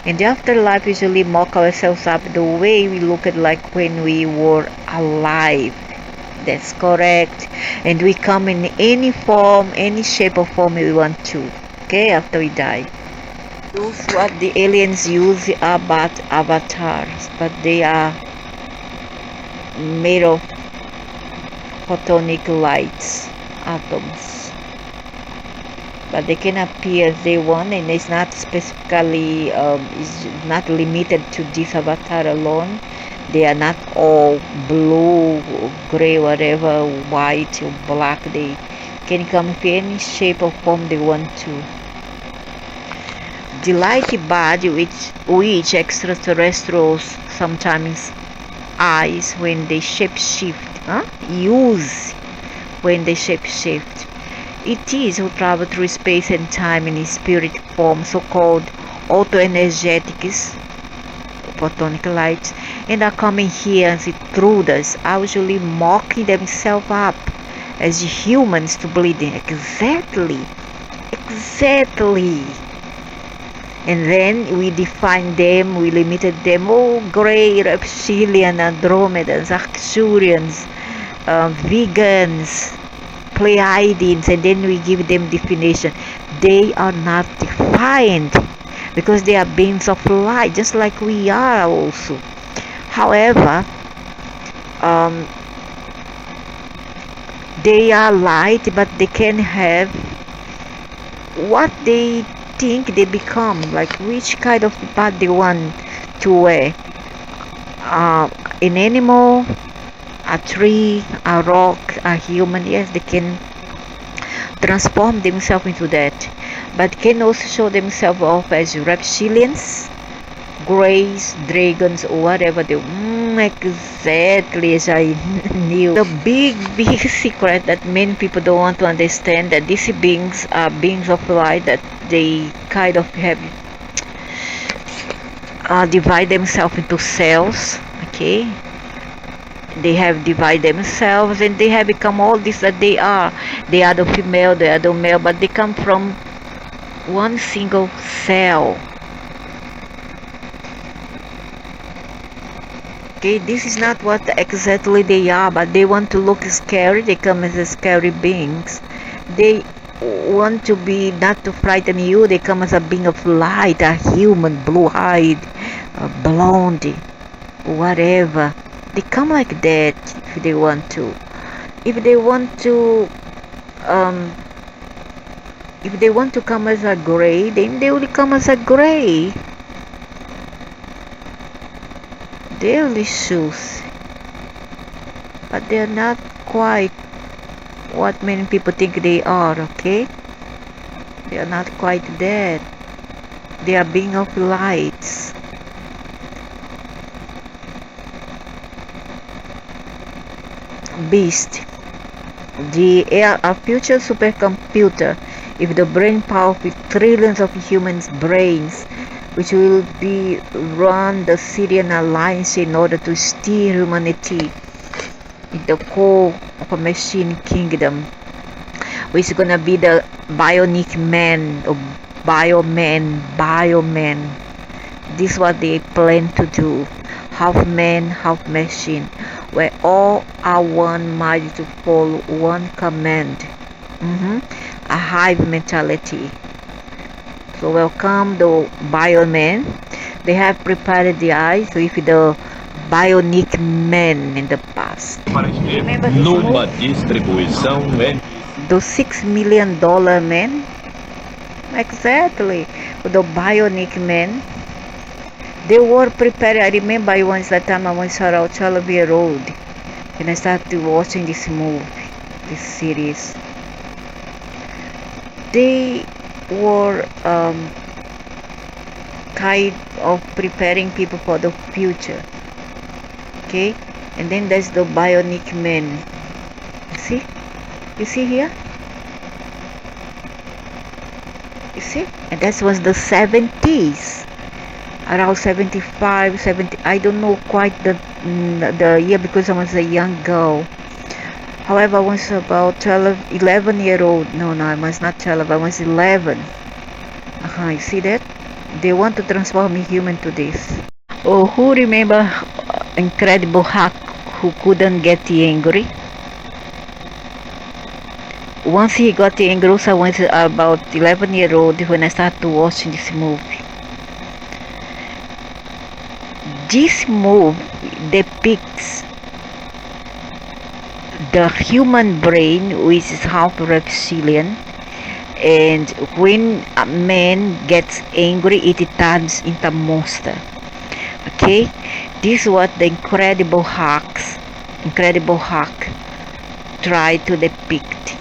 In the afterlife, we usually mock ourselves up the way we looked like when we were alive. That's correct. And we come in any form, any shape or form we want to. Okay, after we die. Those what the aliens use are but avatars, but they are made of photonic lights, atoms. But they can appear as they want, and it's not specifically, it's not limited to this avatar alone. They are not all blue, or gray, whatever, white or black. They can come in any shape or form they want to. The light body which extraterrestrials sometimes eyes when they use when they shapeshift. It is who travel through space and time in spirit form, so-called auto-energetics, photonic lights, and are coming here as intruders, are usually mocking themselves up as humans to bleeding. Exactly. And then we define them, we limited them, gray, reptilian, Andromedans, Arcturians, vegans, Pleiadians, and then we give them definition. They are not defined because they are beings of light, just like we are also. However, they are light, but they can have what they think they become, like which kind of part they want to wear. An animal, a tree, a rock, a human, yes, they can transform themselves into that, but can also show themselves off as reptilians, greys, dragons, or whatever they exactly as I knew. The big secret that many people don't want to understand, that these beings are beings of light, that they kind of have divide themselves into cells. Okay, they have divided themselves and they have become all this that they are. They are the female, they are the male, but they come from one single cell. Okay, this is not what exactly they are, but they want to look scary. They come as scary beings. They want to be not to frighten you. They come as a being of light, a human, blue-eyed, blonde, whatever. They come like that if they want to. If they want to come as a gray, then they will come as a gray. Delicious, but they're not quite what many people think they are. Okay, they are not quite that. They are being of lights. Beast, a future supercomputer with the brain power of trillions of humans' brains, which will be run the Syrian alliance in order to steer humanity in the core of a machine kingdom, which is gonna be the bionic man or bioman. This is what they plan to do: half man, half machine, where all are one mind to follow one command. A hive mentality. So welcome the bioman. They have prepared the eyes with the bionic man in the past. Remember this Numa movie? distribuição The $6 million man? Exactly. The bionic man. They were prepared. I remember that time I was around 12-year-old and I started watching this movie, this series. They were kind of preparing people for the future. Okay, and then there's the bionic man. You see here? You see? And that was the 70s. Around 75, 70, I don't know quite the year because I was a young girl. However, I was about 11 year old. No, I was not 12, I was 11. You see that? They want to transform a human to this. Oh, who remember Incredible Hulk who couldn't get angry? Once he got angry, I was about 11-year-old when I started watching this movie. This movie depicts the human brain, which is half reptilian, and when a man gets angry, it turns into a monster. Okay, this is what the Incredible Hulk tried to depict.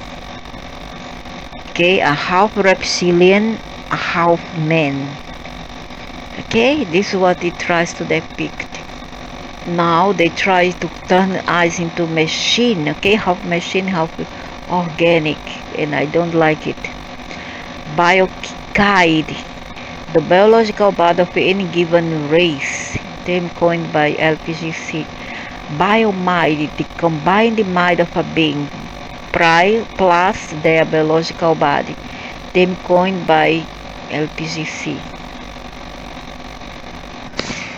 Okay, a half reptilian, a half man. Okay, this is what it tries to depict. Now they try to turn us into machine. Okay, half machine, half organic, and I don't like it. Biokide, the biological body of any given race, term coined by LPGC. Biomide, the combined mind of a being plus their biological body, term coined by LPGC.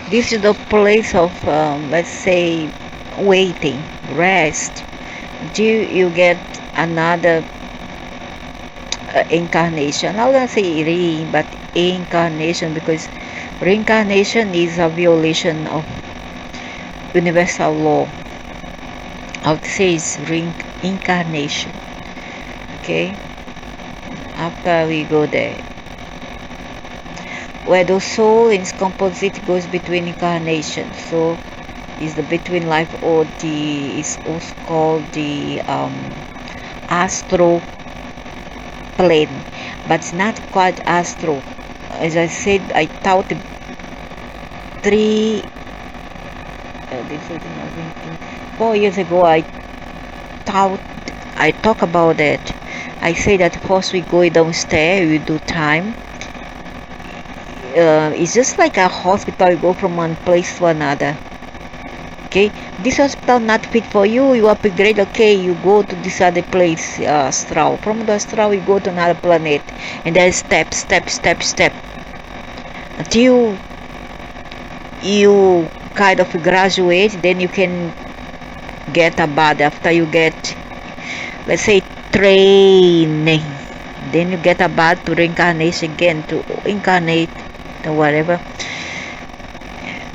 This is the place of, let's say, waiting, rest, till you get another incarnation. I'm not gonna say but incarnation, because reincarnation is a violation of universal law. I would say it's reincarnation. Okay, after we go there, where the soul in its composite goes between incarnations. So is the between life, or the is also called the astral plane, but it's not quite astral. As I said, I taught 4 years ago. I talk about that. I say that first we go downstairs, we do time. It's just like a hospital. You go from one place to another. Okay, this hospital not fit for you, you upgrade. Okay, you go to this other place, astral. From the astral you go to another planet, and there's step until you kind of graduate. Then you can get a body. After you get, let's say, training, then you get a body to reincarnation again, to incarnate or whatever.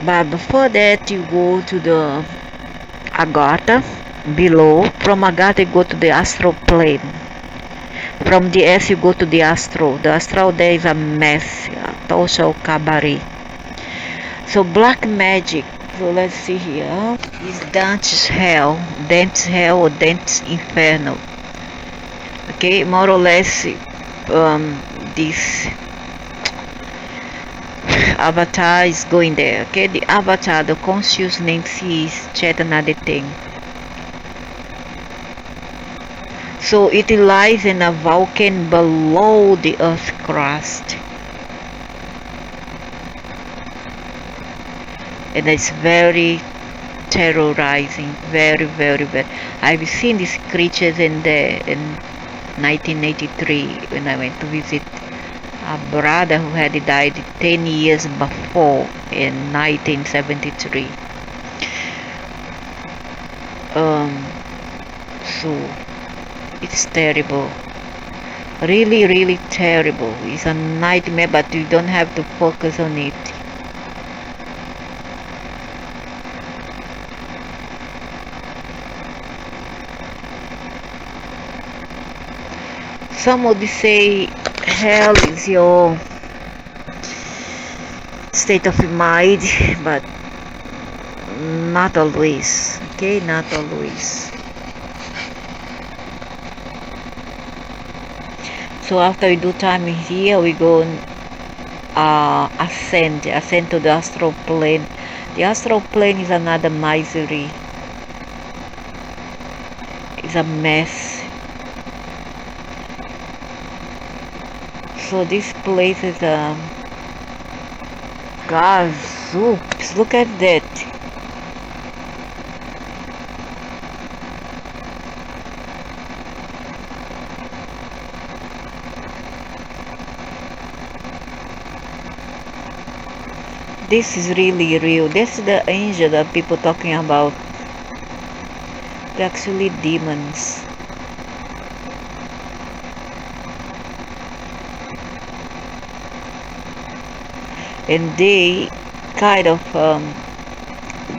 But before that, you go to the Agartha below. From Agartha you go to the astral plane. From the S you go to the astral. The astral, there is a mess, a total cabaret. So black magic. So let's see here. Is Dante's hell, or Dante's inferno. Okay, more or less, this avatar is going there. Okay, the avatar, the conscious name is Chetanaditeng. So it lies in a volcano below the earth crust, and it's very terrorizing, very. I've seen these creatures in 1983 when I went to visit a brother who had died 10 years before, in 1973. So it's terrible, really terrible. It's a nightmare, but you don't have to focus on it. Some would say hell is your state of mind, but not always. Okay, not always. So after we do time here, we go ascend to the astral plane. The astral plane is another misery. It's a mess. So this place is gazoops. Look at that. This is really real. This is the angel that people talking about. They're actually demons. And they kind of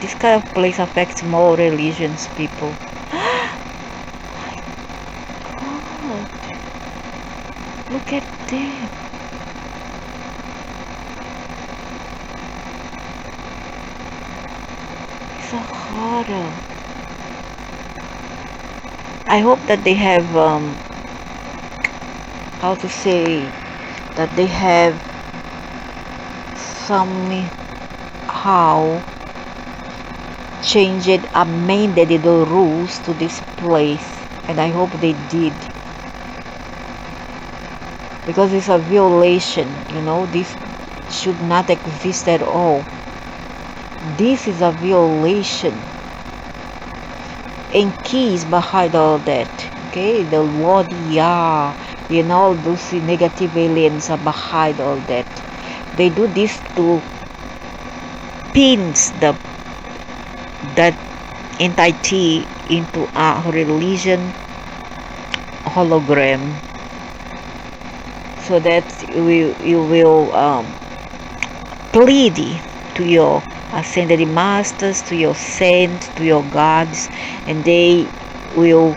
this kind of place affects more religions people. God, look at them. It's a horror. I hope that they have how to say that they have somehow changed, amended the rules to this place, and I hope they did, because it's a violation. This should not exist at all. This is a violation, and key is behind all that. Okay, the Lord Yah, those negative aliens are behind all that. They do this to pins that entity into a religion hologram, so that you will plead to your ascended masters, to your saints, to your gods, and they will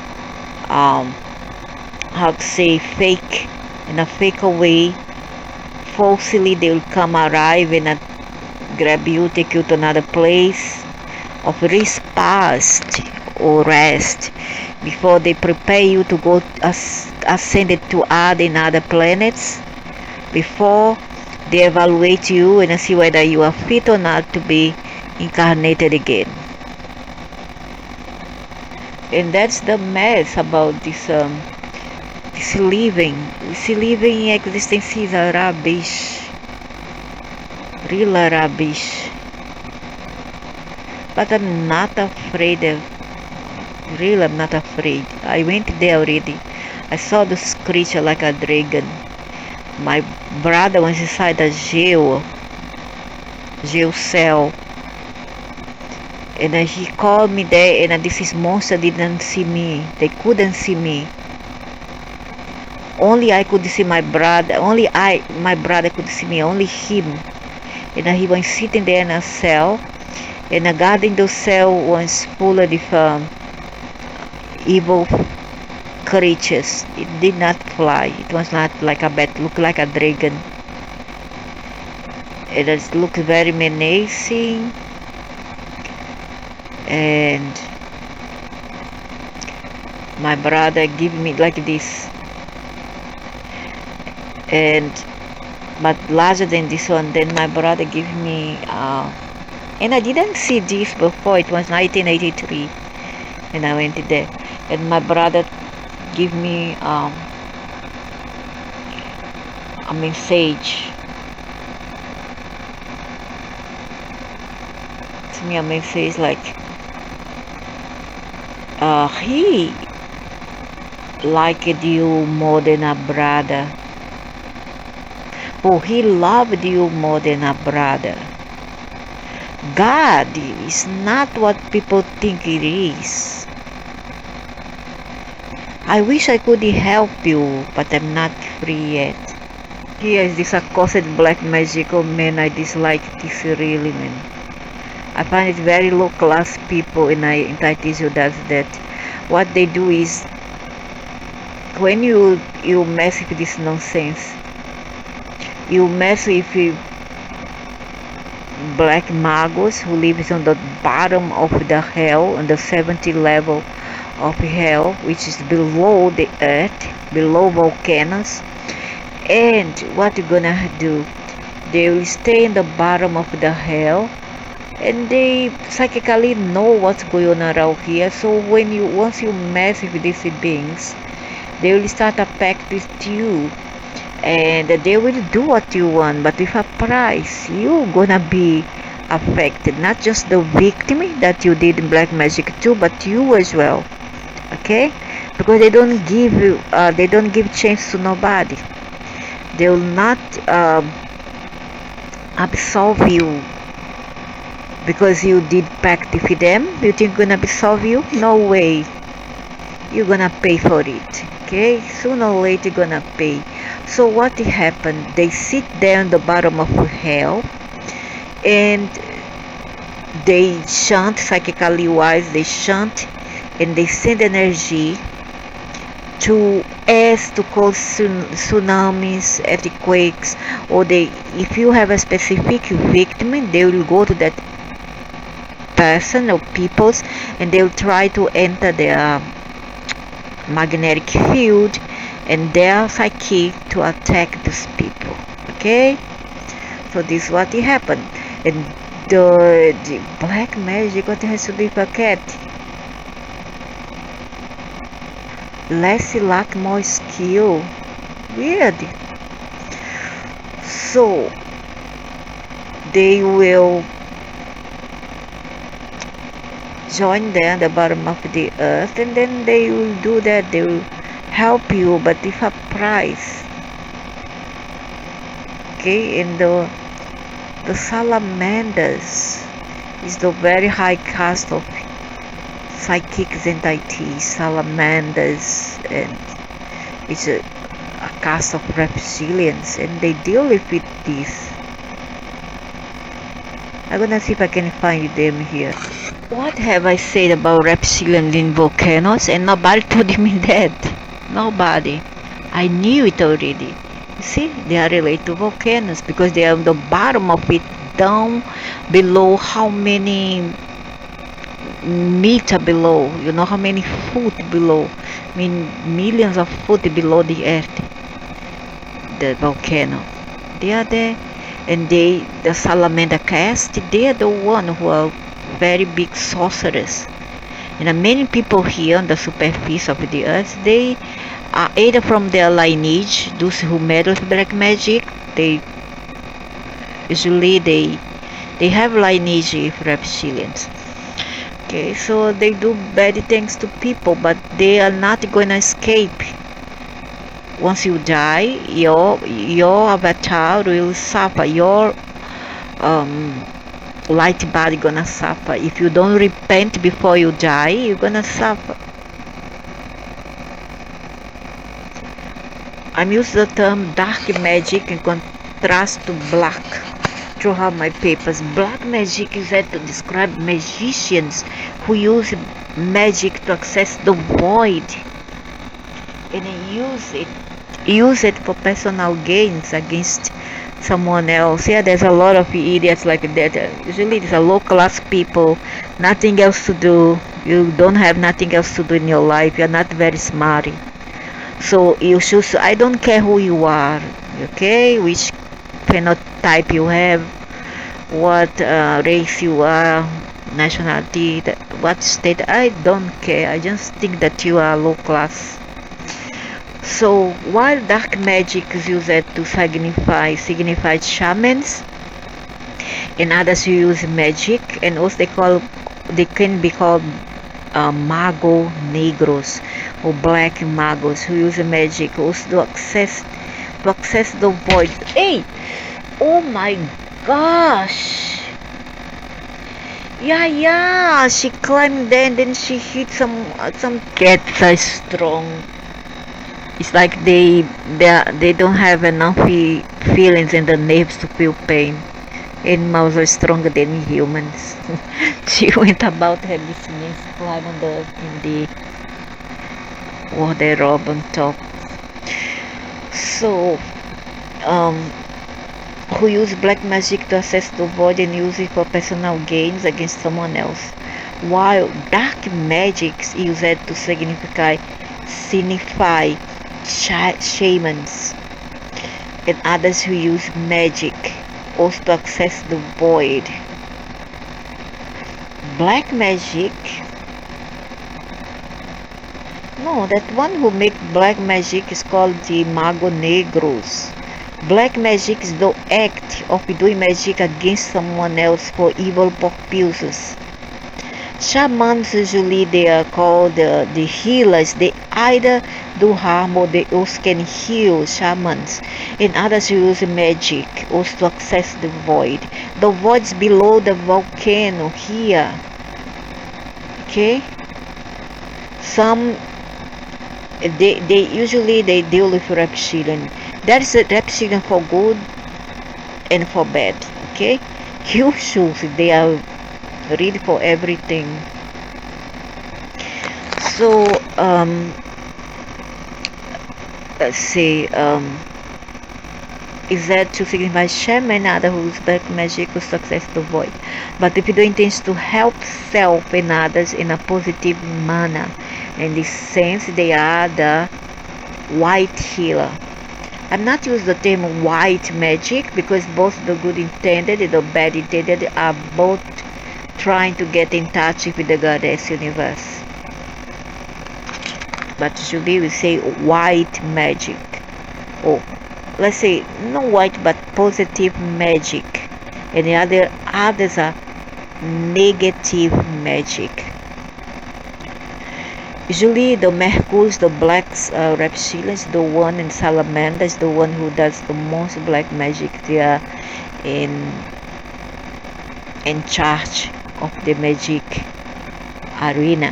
how to say fake in a fake way. Falsely they will come arrive and grab you, take you to another place of repast or rest, before they prepare you to go ascended to other planets, before they evaluate you and see whether you are fit or not to be incarnated again. And that's the mess about this living. Living existence is a rubbish, real rubbish. But I'm not afraid of. Really, I'm not afraid. I went there already. I saw this creature like a dragon. My brother was inside a jail cell, and he called me there, and this monster didn't see me. They couldn't see me. Only I could see my brother. My brother could see me. Only him. And he was sitting there in a cell, and guarding the cell was full of evil creatures. It did not fly. It was not like a bat. It looked like a dragon. It looked very menacing, and my brother gave me like this, but larger than this one. Then my brother gave me and I didn't see this before. It was 1983, and I went there, and my brother gave me a message. To me, a message like he liked you more than a brother. Oh, he loved you more than a brother. God is not what people think it is. I wish I could help you, but I'm not free yet. Here is this accursed black magical man. I dislike this really, man. I find it very low class people, and I teach you that what they do is, when you mess with this nonsense, you mess with black magos who lives on the bottom of the hell, on the 70th level of hell, which is below the earth, below volcanoes. And what you're gonna do, they will stay in the bottom of the hell, and they psychically know what's going on around here. So once you mess with these beings, they will start a pact with you, and they will do what you want, but with a price. You're gonna be affected, not just the victim that you did in black magic too, but you as well. Okay, because they don't give chance to nobody. They will not absolve you because you did pact with them. You think gonna be solve you? No way. You're gonna pay for it. Okay, sooner or later you're gonna pay. So what happened? They sit there on the bottom of hell, and they chant, psychically wise, they chant, and they send energy to ask to cause tsunamis, earthquakes, or if you have a specific victim, they will go to that person or peoples, and they will try to enter their magnetic field and their psyche to attack these people. Okay, so this is what happened. And the black magic, what has to be forget? Less luck, more skill. Weird. So they will join there at the bottom of the earth, and then they will do that. They will help you, but with a price. Okay, and the salamanders is the very high caste of psychics and entities, salamanders, and it's a caste of reptilians, and they deal with this. I'm gonna see if I can find them here. What have I said about reptilians in volcanoes? And nobody told me that. Nobody. I knew it already. You see, they are related to volcanoes because they are on the bottom of it, down below how many meter below, you know how many foot below, I mean millions of foot below the earth, the volcano. They are there, and the salamander caste, they are the one who are very big sorcerers. And many people here on the superfice of the earth, they are either from their lineage, those who meddle with black magic. They usually they have lineage with reptilians. Okay, so they do bad things to people, but they are not gonna escape. Once you die, your avatar will suffer. Your light body gonna suffer. If you don't repent before you die, you're gonna suffer. I'm using the term dark magic in contrast to black throughout my papers. Black magic is said to describe magicians who use magic to access the void and use it for personal gains against someone else. Yeah, there's a lot of idiots like that. Usually it's a low class people, nothing else to do. You don't have nothing else to do in your life. You're not very smart. So you should, I don't care who you are, okay, which phenotype you have, what race you are, nationality, what state, I don't care. I just think that you are low class. So while dark magic is used to signify shamans, and others who use magic, and also they can be called mago negros or black magos who use magic also to access the void. Hey, oh my gosh, yeah, she climbed there and then she hit some cats are strong. It's like they don't have enough feelings in the nerves to feel pain. Animals are stronger than humans. She went about her business, climb on the robe on top. So, who use black magic to access the void and use it for personal gains against someone else, while dark magic is used to signify shamans and others who use magic also to access the void. Black magic, no, that one who make black magic is called the mago negros. Black magic is the act of doing magic against someone else for evil purposes. Shamans usually they are called the healers. They either do harm or they also can heal. Shamans, and others use magic also to access the void. The void's below the volcano here. Okay. Some they usually they deal with reptilian. There's a reptilian for good and for bad. Okay. Usually they are ready for everything. So let's see, is that to signify shaman, other whose black magic will success the void. But if you do intends to help self and others in a positive manner, in this sense they are the white healer. I'm not using the term white magic because both the good intended and the bad intended are both trying to get in touch with the goddess universe. But usually we say white magic, or let's say not white but positive magic, and the others are negative magic. Usually the Mercurius, the blacks, reptilians, the one in salamanders, the one who does the most black magic. They are in charge of the magic arena.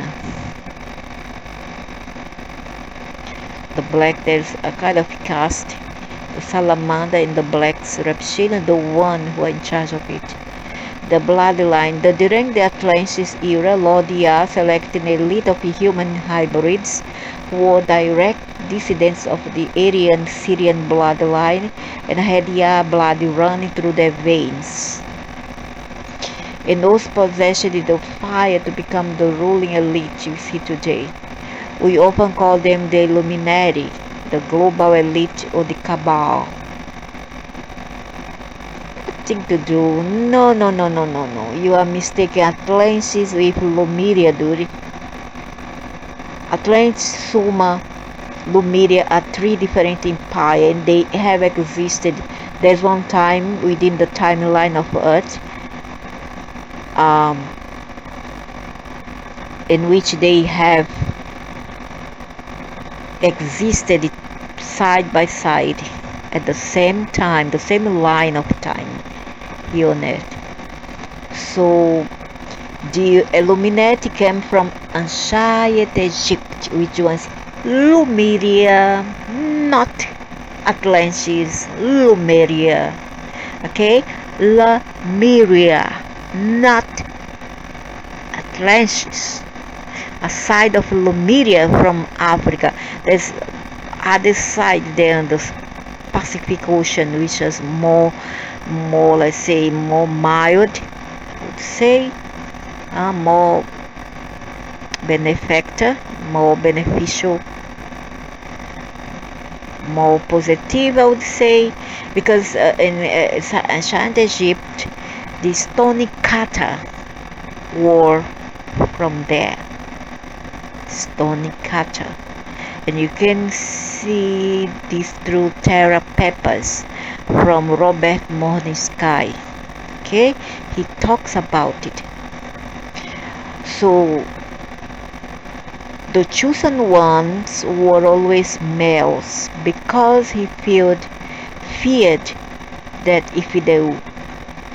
The black, there's a kind of caste, the salamander and the blacks, reptilian, the one who are in charge of it. The bloodline. During the Atlantis era, Lord Ea selected an elite of human hybrids who were direct descendants of the Aryan Syrian bloodline and had Ea blood running through their veins. And those possessed the fire to become the ruling elite you see today. We often call them the Illuminati, the global elite, or the Cabal. Nothing to do. No. You are mistaken. Atlantis with Lumiria, dude. Atlantis, Sumer, Lumiria are three different empires, and they have existed. There's one time within the timeline of Earth in which they have existed side by side at the same time, the same line of time here on Earth. So the Illuminati came from ancient Egypt, which was Lumiria, not Atlantis, Lumeria. Okay, Lumeria, not Atlantis. Aside of Lumeria from Africa, there's other side there on the Pacific Ocean, which is more let's say more mild, I would say, more benefactor, more beneficial, more positive, I would say, because in ancient Egypt the stony cutter were from there. Stony cutter, and you can see this through Terra Papers from Robert Morningsky. Okay, he talks about it. So the chosen ones were always males because he feared that if the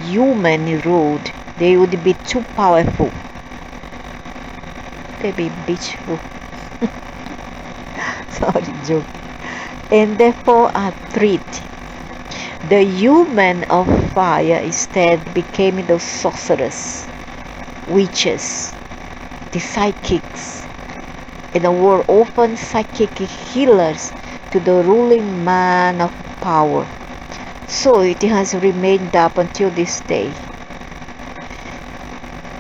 human ruled, they would be too powerful. They be bitchful. Sorry, joke. And therefore are treat. The human of fire instead became the sorcerers, witches, the psychics, and were often psychic healers to the ruling man of power. So it has remained up until this day.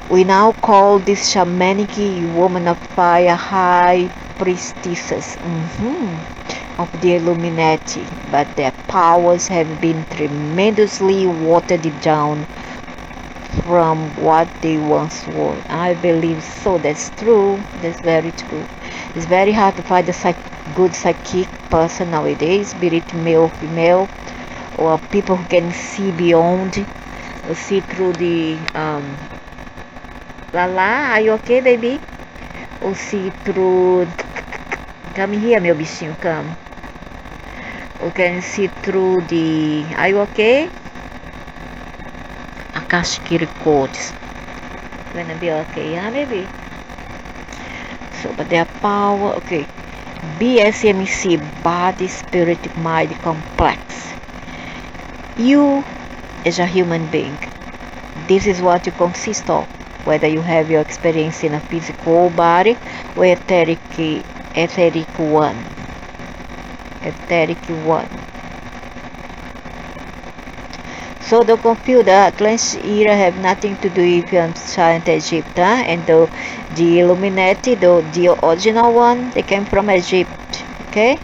We now call this shamanic woman of fire high priestesses of the Illuminati, but their powers have been tremendously watered down from what they once were. I believe so. That's true. That's very true. It's very hard to find a good psychic person nowadays, be it male or female, or people who can see beyond, see through the Lala, are you okay, baby? Ou see through... Come here, meu bichinho, come. We can see through the... Are you okay? Akashic records. Gonna be okay, huh, baby? So, but their power... Okay. BSMC, Body, Spirit, Mind Complex. You, as a human being, this is what you consist of. Whether you have your experience in a physical body or etheric one. Etheric one. So the computer Atlantis era have nothing to do with ancient Egypt, and the Illuminati, the original one, they came from Egypt, okay?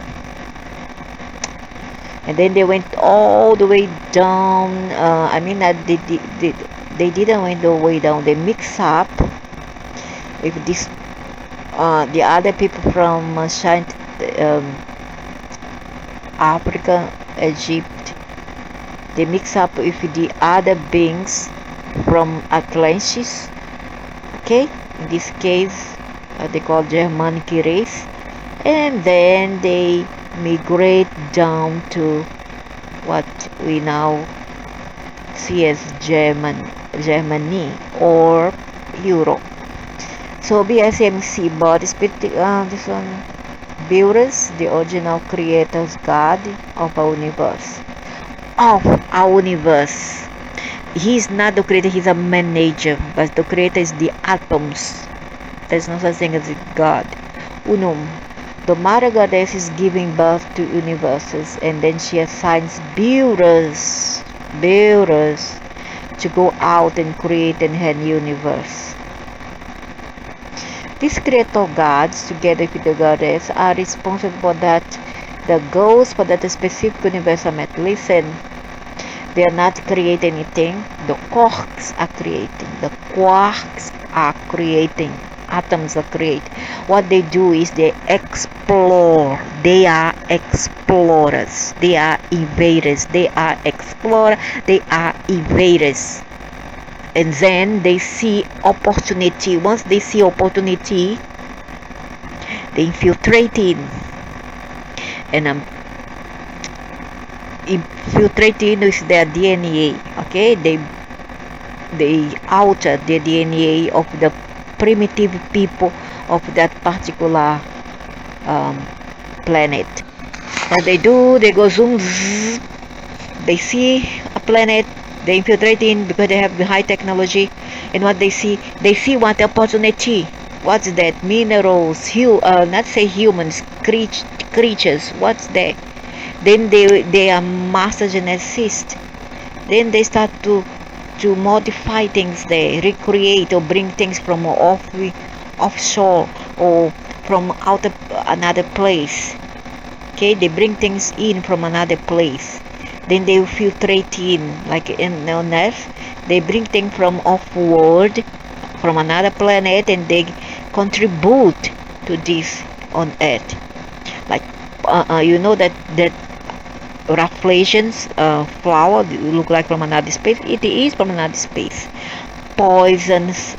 And then they went all the way down. They didn't went the way down. They mix up with this the other people from ancient Africa, Egypt. They mix up with the other beings from Atlantis, okay? In this case, they call Germanic race, and then they migrate down to what we now see as Germany or Europe. So BSMC, body spirit, this one, Beerus, the original creator's God of our universe. Of our universe. He is not the creator, he's a manager, but the creator is the atoms. There's no such thing as a God. Unum. The mother goddess is giving birth to universes, and then she assigns builders to go out and create a new universe. These creator gods, together with the goddess, are responsible for that the goals for that specific universe are met. Listen, they are not creating anything. The quarks are creating. The quarks are creating. Atoms are creating. What they do is they explore. They are explorers. They are invaders. They are explorers. They are invaders. And then they see opportunity. Once they see opportunity, they infiltrate in. And infiltrating with their DNA, okay? They alter the DNA of the primitive people of that particular planet. What they do, they go zoom, zzz, they see a planet, they infiltrate in because they have the high technology, and what they see what opportunity. What's that? Minerals, not say humans, creatures. What's that? Then they are master geneticists. Then they start to modify things there, recreate or bring things from offshore or from out of another place. Okay, they bring things in from another place. Then they filtrate in, like on Earth. They bring things from off-world, from another planet, and they contribute to this on Earth. Like you know that rafflesians flower look like from another space. It is from another space. Poisonous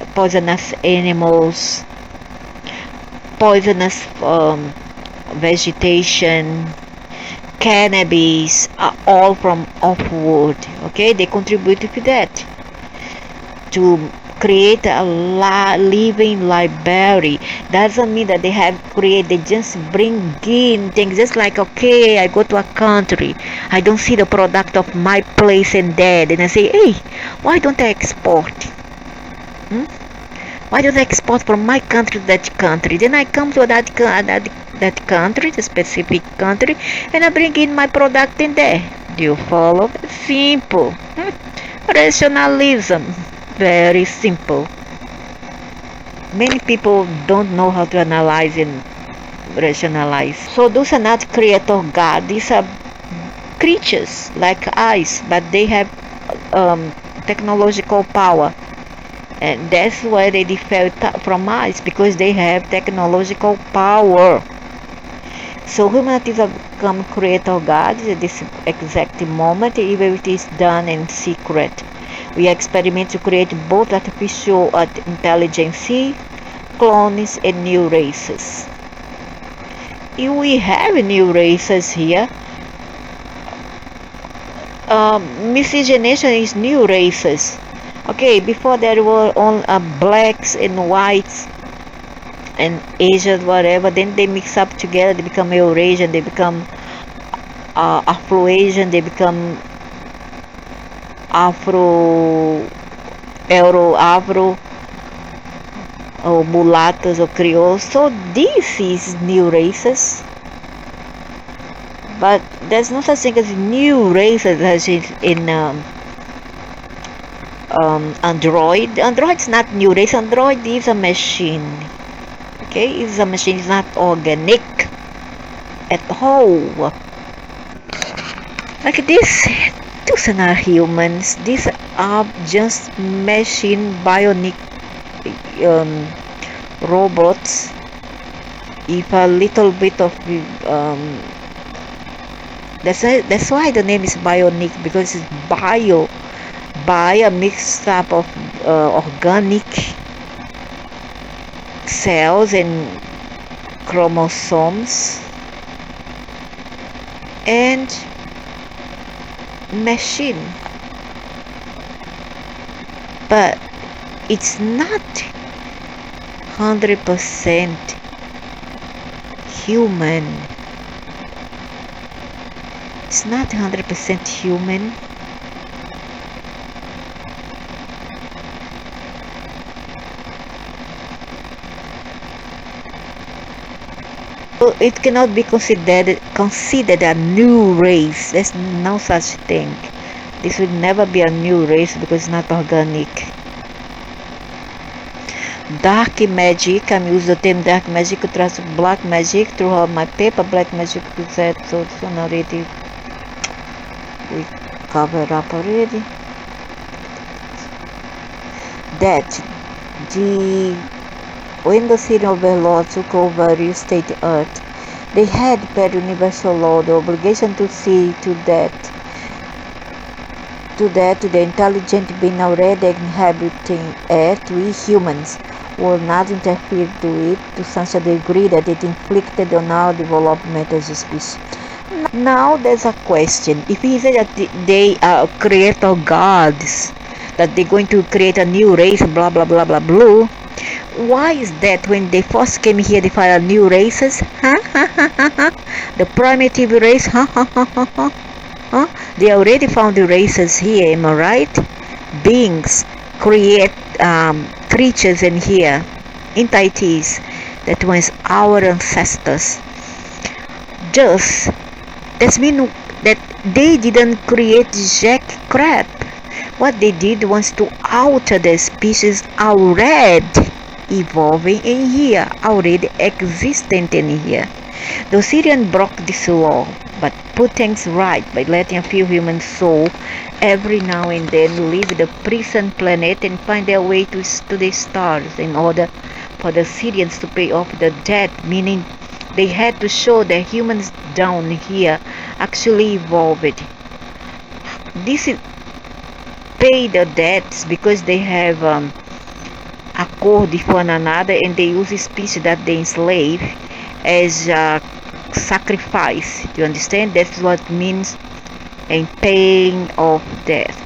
animals, poisonous vegetation, cannabis are all from off-world. Okay, they contribute to that to create a living library. Doesn't mean that they have created, they just bring in things. Just like, okay, I go to a country, I don't see the product of my place in there, then I say, hey, why don't I export? Why don't I export from my country to that country? Then I come to that country, the specific country, and I bring in my product in there. Do you follow? Simple. Rationalism. Very simple. Many people don't know how to analyze and rationalize. So those are not creator God. These are creatures like us, but they have technological power. And that's why they differ from us, because they have technological power. So humanity has become creator God at this exact moment, even if it is done in secret. We experiment to create both artificial intelligence, clones, and new races. We have new races here. Miscegenation is new races. Okay, before there were all blacks and whites and Asians, whatever. Then they mix up together. They become Eurasian. They become Afro-Asian. They become Afro, or mulattoes or Creoles. So this is new races. But there's no such thing as new races as in Android. Android's not new race. Android is a machine. Okay, it's a machine. It's not organic at all. Like this, those are not humans. These are just machine bionic robots. If a little bit of that's why the name is bionic, because it's bio a mixed up of organic cells and chromosomes and machine. But it's not 100% human. It's not 100% human. So it cannot be considered a new race. There's no such thing. This will never be a new race because it's not organic. Dark magic, I'm using the term dark magic to trust black magic throughout my paper. Black magic is that, so this one already we covered up already. That when the Syrian overlord took over real estate Earth, they had per universal law the obligation to see to the intelligent being already inhabiting Earth, we humans will not interfere to it to such a degree that it inflicted on our development as a species. Now there's a question. If he said that they are creator gods, that they're going to create a new race, blah blah blah blah blah, why is that when they first came here they found new races? The primitive race, they already found the races here, am I right? Beings create creatures in here, entities that was our ancestors. Just that means that they didn't create jack crap. What they did was to alter the species already evolving in here, already existent in here. The Syrians broke this law, but put things right by letting a few human souls every now and then leave the prison planet and find their way to the stars in order for the Syrians to pay off the debt, meaning they had to show that humans down here actually evolved. This is pay the debts because they have accord with one another, and they use speech that they enslave as a sacrifice. Do you understand? That's what it means in paying off debt.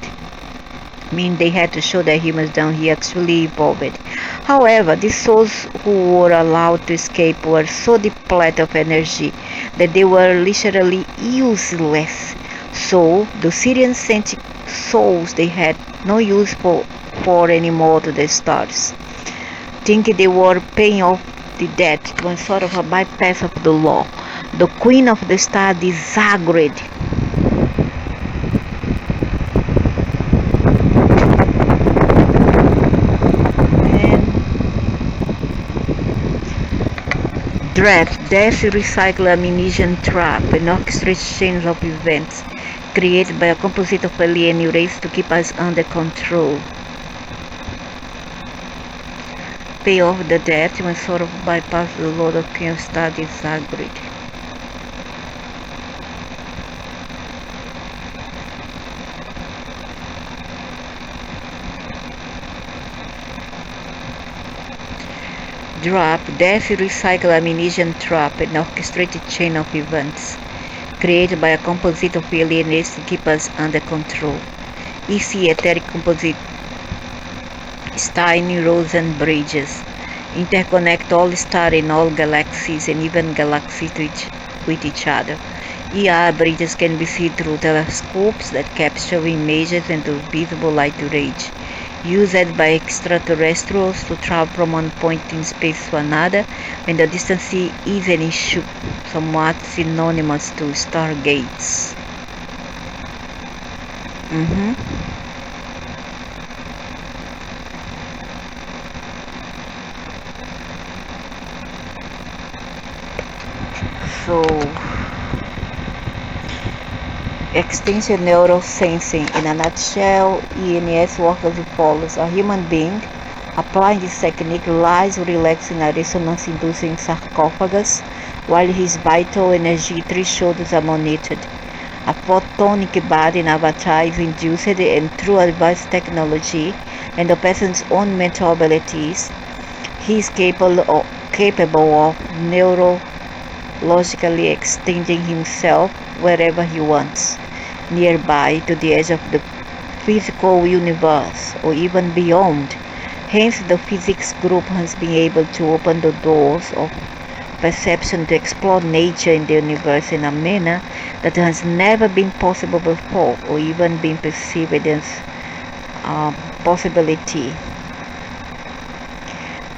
Mean they had to show that humans down here actually evolved. However, these souls who were allowed to escape were so depleted of energy that they were literally useless. So the Syrians sent souls they had no use for anymore to the stars, thinking they were paying off the debt. It was sort of a bypass of the law. The queen of the star disagreed. Death recycle ammunition trap, an orchestrated chain of events created by a composite of alien race to keep us under control. Pay off the debt and sort of bypass the law of Queen of Star disagreed. drop, death recycle ammunition trap, an orchestrated chain of events created by a composite of aliens to keep us under control. EC etheric composite Stein-Rosen bridges interconnect all stars in all galaxies and even galaxies with each other. ER bridges can be seen through telescopes that capture images into visible light range, used by extraterrestrials to travel from one point in space to another when the distance is an issue, somewhat synonymous to stargates. So, extension neurosensing. In a nutshell, ENS works as follows. A human being applying this technique lies relaxed in a resonance-inducing sarcophagus while his vital energy thresholds are monitored. A photonic body in avatar is induced, and through advanced technology and the person's own mental abilities, he is capable of neurologically extending himself wherever he wants, nearby to the edge of the physical universe or even beyond. Hence, the physics group has been able to open the doors of perception to explore nature in the universe in a manner that has never been possible before or even been perceived as a possibility.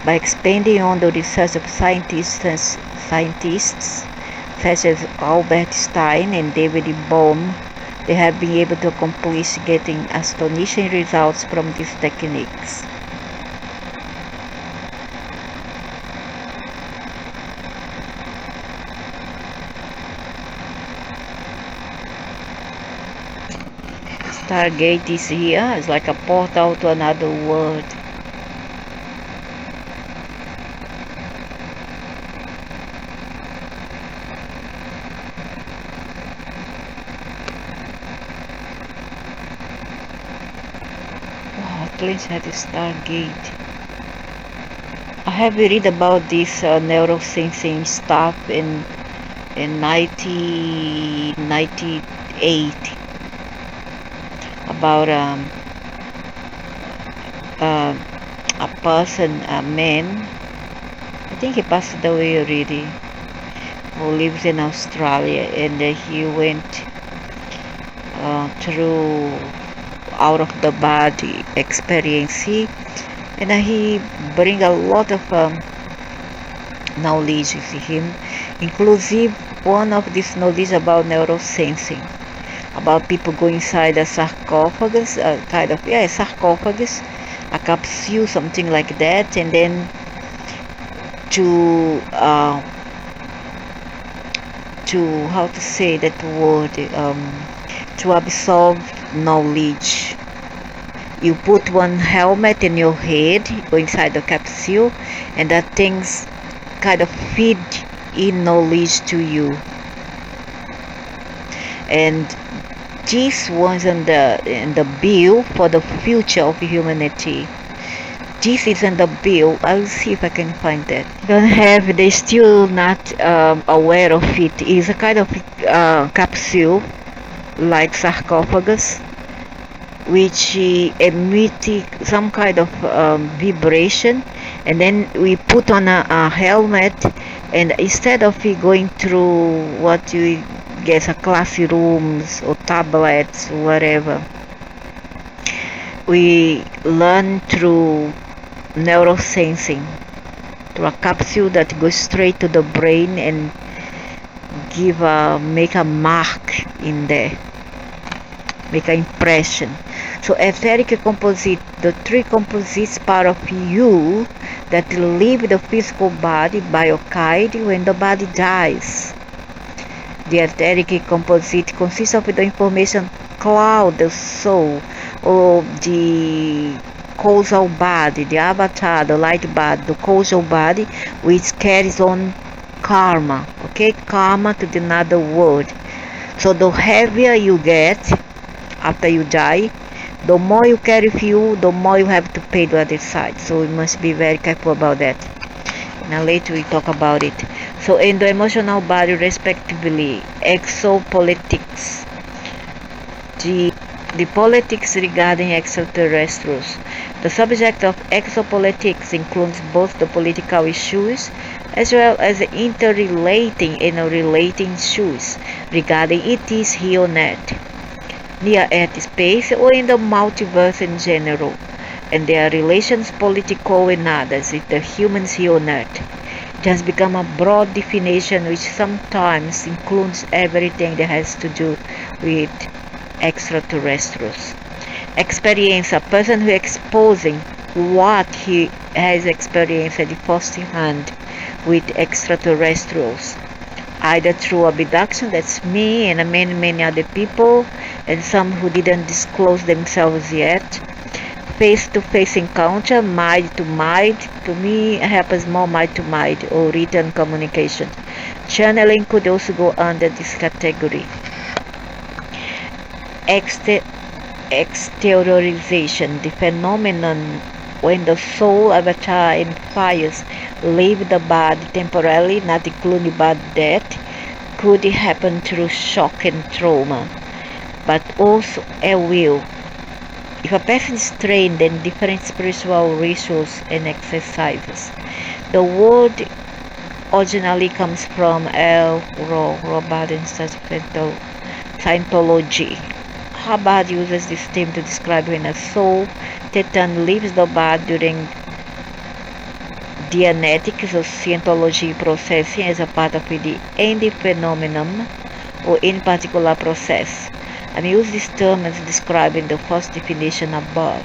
By expanding on the research of scientists such as Albert Stein and David Bohm, they have been able to accomplish getting astonishing results from these techniques. Stargate is here. It's like a portal to another world. Wow, Atlantis had a Stargate. I have read about this neurosensing stuff in 1998. About a person, a man, I think he passed away already, who lives in Australia, and he went through out of the body experience, and he bring a lot of knowledge with him, inclusive one of this knowledge about neurosensing, about people go inside a sarcophagus, sarcophagus, a capsule, something like that, and then to how to say that word, to absorb knowledge. You put one helmet in your head, go inside the capsule, and that things kind of feed in knowledge to you. And this was in the bill for the future of humanity. This is in the bill. I'll see if I can find that. They're still not aware of it. It's a kind of capsule, like sarcophagus, which emits some kind of vibration, and then we put on a helmet, and instead of going through what you guess classrooms or tablets, whatever, we learn through neurosensing, through a capsule that goes straight to the brain and make a mark in there, make an impression. So etheric composite, the three composites part of you that leave the physical body biochide when the body dies. The etheric composite consists of the information cloud, the soul, or the causal body, the avatar, the light body, the causal body, which carries on karma, karma to the another world. So the heavier you get after you die, the more you carry with you, the more you have to pay the other side. So we must be very careful about that. Now later we talk about it. So in the emotional body respectively, exopolitics. The politics regarding extraterrestrials. The subject of exopolitics includes both the political issues as well as the interrelating and relating issues regarding ETs here on Earth, near Earth space, or in the multiverse in general, and their relations political and others with the humans here on Earth. It has become a broad definition which sometimes includes everything that has to do with extraterrestrials. Experience, a person who exposing what he has experienced at first hand with extraterrestrials, either through abduction, that's me and many other people, and some who didn't disclose themselves yet, face-to-face encounter, mind to mind. To me, it happens more mind to mind, or written communication. Channeling could also go under this category. Exteriorization, the phenomenon when the soul, avatar, and fires leave the body temporarily, not including bad death, could happen through shock and trauma, but also at will. If a person is trained in different spiritual rituals and exercises. The word originally comes from Robert and Scientology. Hubbard uses this term to describe when a soul titan leaves the body during Dianetics or Scientology processing as a part of the end phenomenon or any particular process. I use this term as described in the first definition above.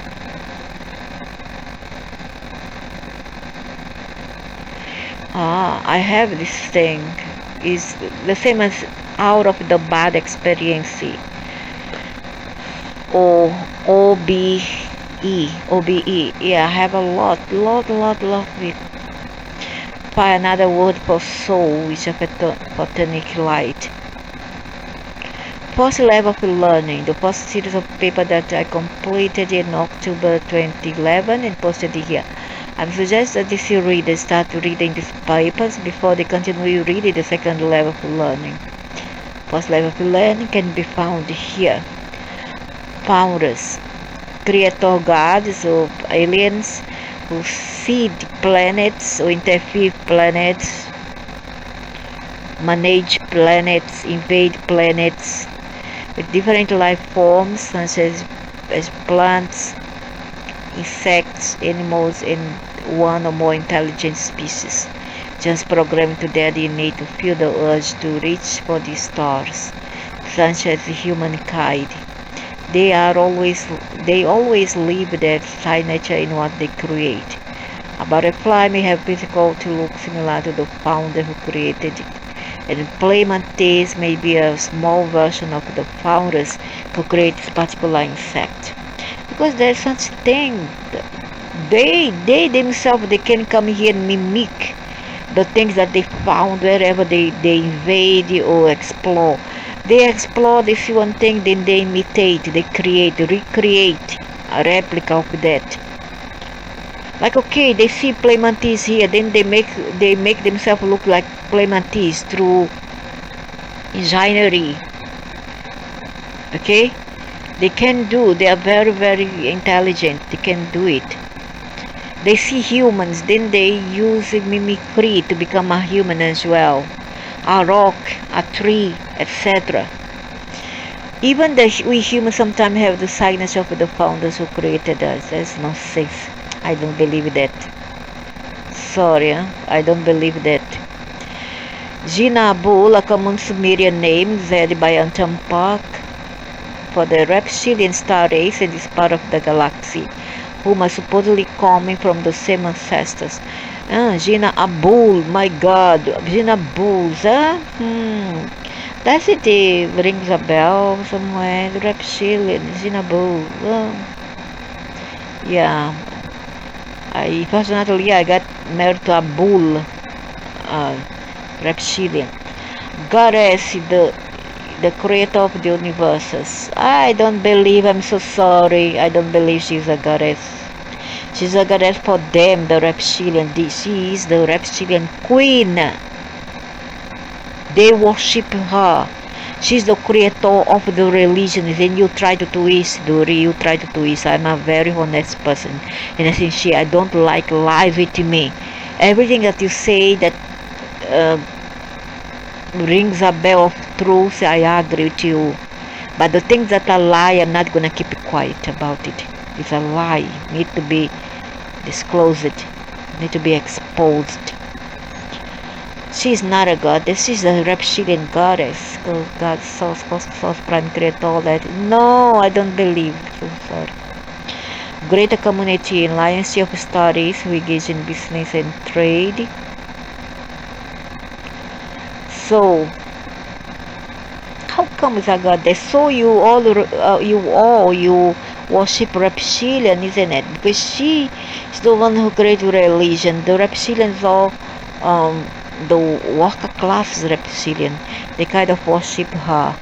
I have this thing. Is the same as out of the bad experience, or OBE. Yeah, I have a lot of it. Find another word for soul, which is photonic light. First level of learning. The first series of paper that I completed in October 2011 and posted here. I suggest that these readers start reading these papers before they continue reading the second level of learning. First level of learning can be found here. Founders, creator gods of aliens who seed planets or interfere planets, manage planets, invade planets with different life forms such as plants, insects, animals, and one or more intelligent species, just programmed to their DNA to feel the urge to reach for the stars, such as humankind. They always leave their signature in what they create. A butterfly may have physical to look similar to the founder who created it, and clay mantis may be a small version of the founders who create this particular insect. Because there's such thing, they themselves, they can come here and mimic the things that they found wherever they invade or explore. They explore, they see one thing, then they imitate, they recreate a replica of that. Like, okay, they see clay mantis here, then they make themselves look like clay mantis through engineering. Okay, they are very intelligent, they can do it. They see humans, then they use mimicry to become a human as well. A rock, a tree, etc. Even we humans sometimes have the signature of the founders who created us. That's nonsense. I don't believe that. Sorry, I don't believe that. Gina Bull, a common Sumerian name, said by Anton Park, for the reptilian star race in this part of the galaxy, whom are supposedly coming from the same ancestors. Gina Abul, my God, Gina Bulls, Does it rings a bell somewhere? The reptilian, Gina Bull. Yeah. Fortunately, I got married to a bull, reptilian. Goddess, the creator of the universes. I don't believe, I'm so sorry, I don't believe she's a goddess. She's a goddess for them, the reptilian. She is the reptilian queen. They worship her. She's the creator of the religion. Then you try to twist, Dory. You try to twist. I'm a very honest person, and I think I don't like lie with me. Everything that you say that rings a bell of truth, I agree with you. But the things that are lie, I'm not gonna keep quiet about it. It's a lie. Need to be disclosed. Need to be exposed. She's not a goddess. She's a reptilian goddess. Oh, God, source, prime, creator, all that. No, I don't believe. So sorry. Greater community alliance of studies who engage in business and trade. So, how come is a goddess? So you worship reptilian, isn't it? Because she is the one who created religion. The reptilians are the worker class reptilian. They kind of worship her.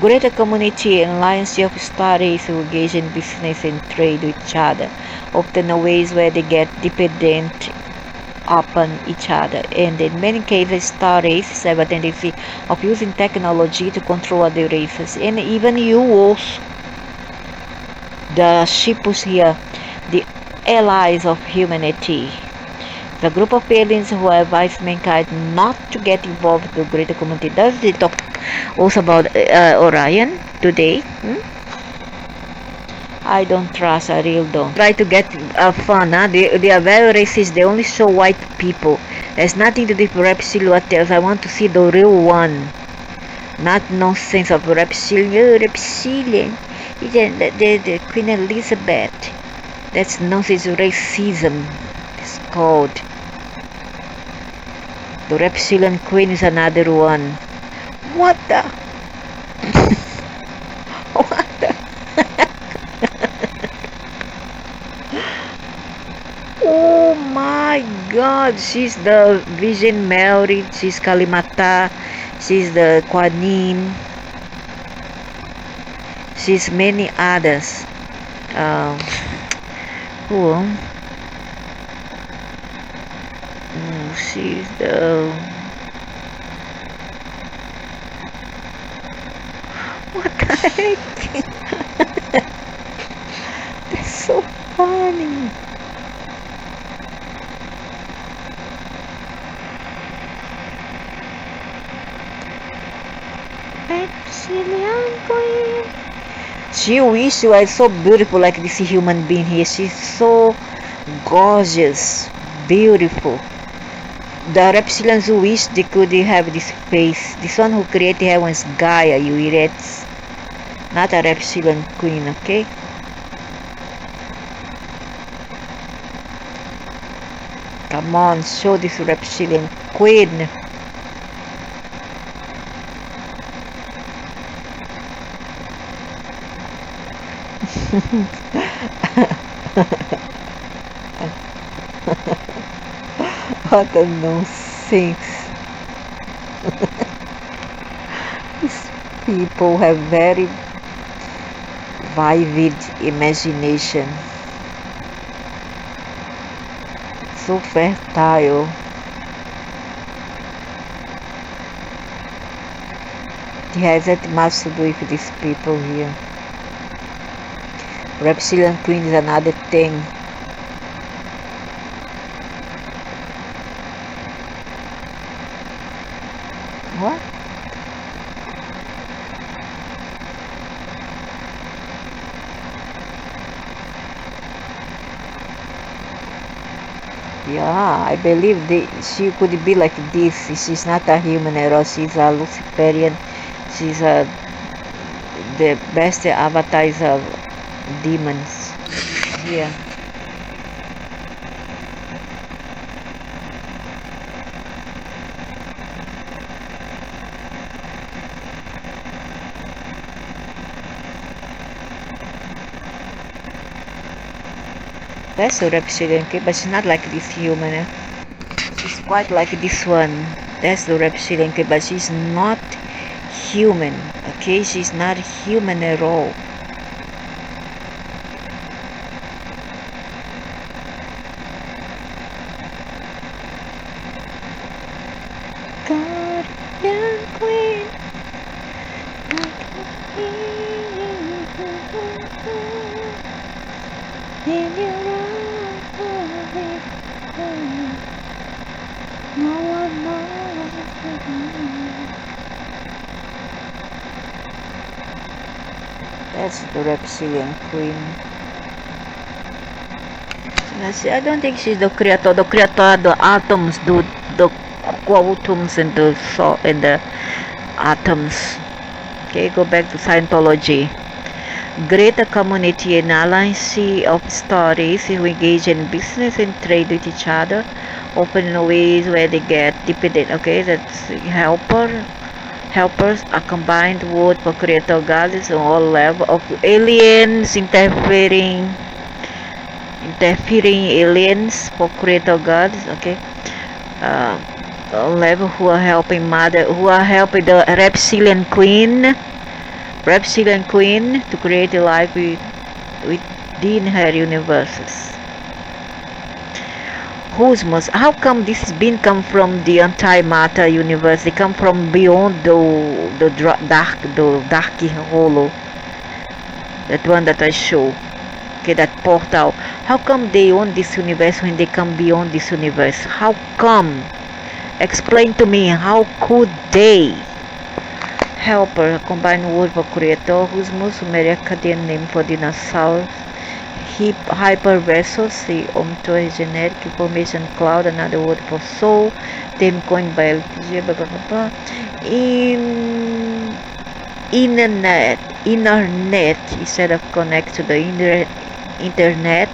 Greater community and alliance of studies who engage in business and trade with each other, often in ways where they get dependent upon each other, and in many cases studies have a tendency of using technology to control other races, and even use the shippers here, the allies of humanity. The group of aliens who advise mankind not to get involved with the greater community. Does they talk also about Orion today? I don't trust, I really don't. Try to get fun, huh? They are very racist, they only show white people. There's nothing to do with reptilian what else. I want to see the real one. Not nonsense of reptilian. Reptilian. The Queen Elizabeth. That's nonsense, racism. It's called. The reptilian queen is another one. What the? What the? Oh my God, she's the Virgin Mary, she's Kalimata, she's the Kuan Yin, she's many others. She's the... What the heck? That's so funny. Reptilian queen. She wished she was so beautiful like this human being here. She's so gorgeous, beautiful. The reptilians who wish they could have this face. This one who created her was Gaia, you idiots. Not a reptilian queen, okay? Come on, show this reptilian queen. What a nonsense. These people have very vivid imagination. So fertile. It hasn't much to do with these people here. Reptilian queen is another thing. What? Yeah, I believe she could be like this. She's not a human at all. She's a Luciferian. She's the best avatars of demons. Yeah. That's a reptilian kid, but she's not like this human. She's quite like this one. That's the reptilian kid, but she's not human. Okay, she's not human at all. Guardian Queen. In your arms, no one knows. That's the reptilian queen. I don't think she's the creator. The creator, the atoms, the quantums and the atoms. Okay, go back to Scientology. Greater community and alliance of stories who engage in business and trade with each other, often in ways where they get dependent. Okay, that's helpers are combined word for creator gods on all levels of aliens interfering aliens for creator gods. Okay, level who are helping the reptilian queen to create a life within her universes. How come this has come from the antimatter universe? They come from beyond the dark hollow, that one that I show. Okay, that portal. How come they own this universe when they come beyond this universe? How come? Explain to me, how could they? Helper, combined word for creator, whose most Sumerian name for dinosaurs, hyper vessels, the ontogenetic information cloud, another word for soul, them coined by LPG, blah blah blah blah. Inner net, instead of connect to the internet,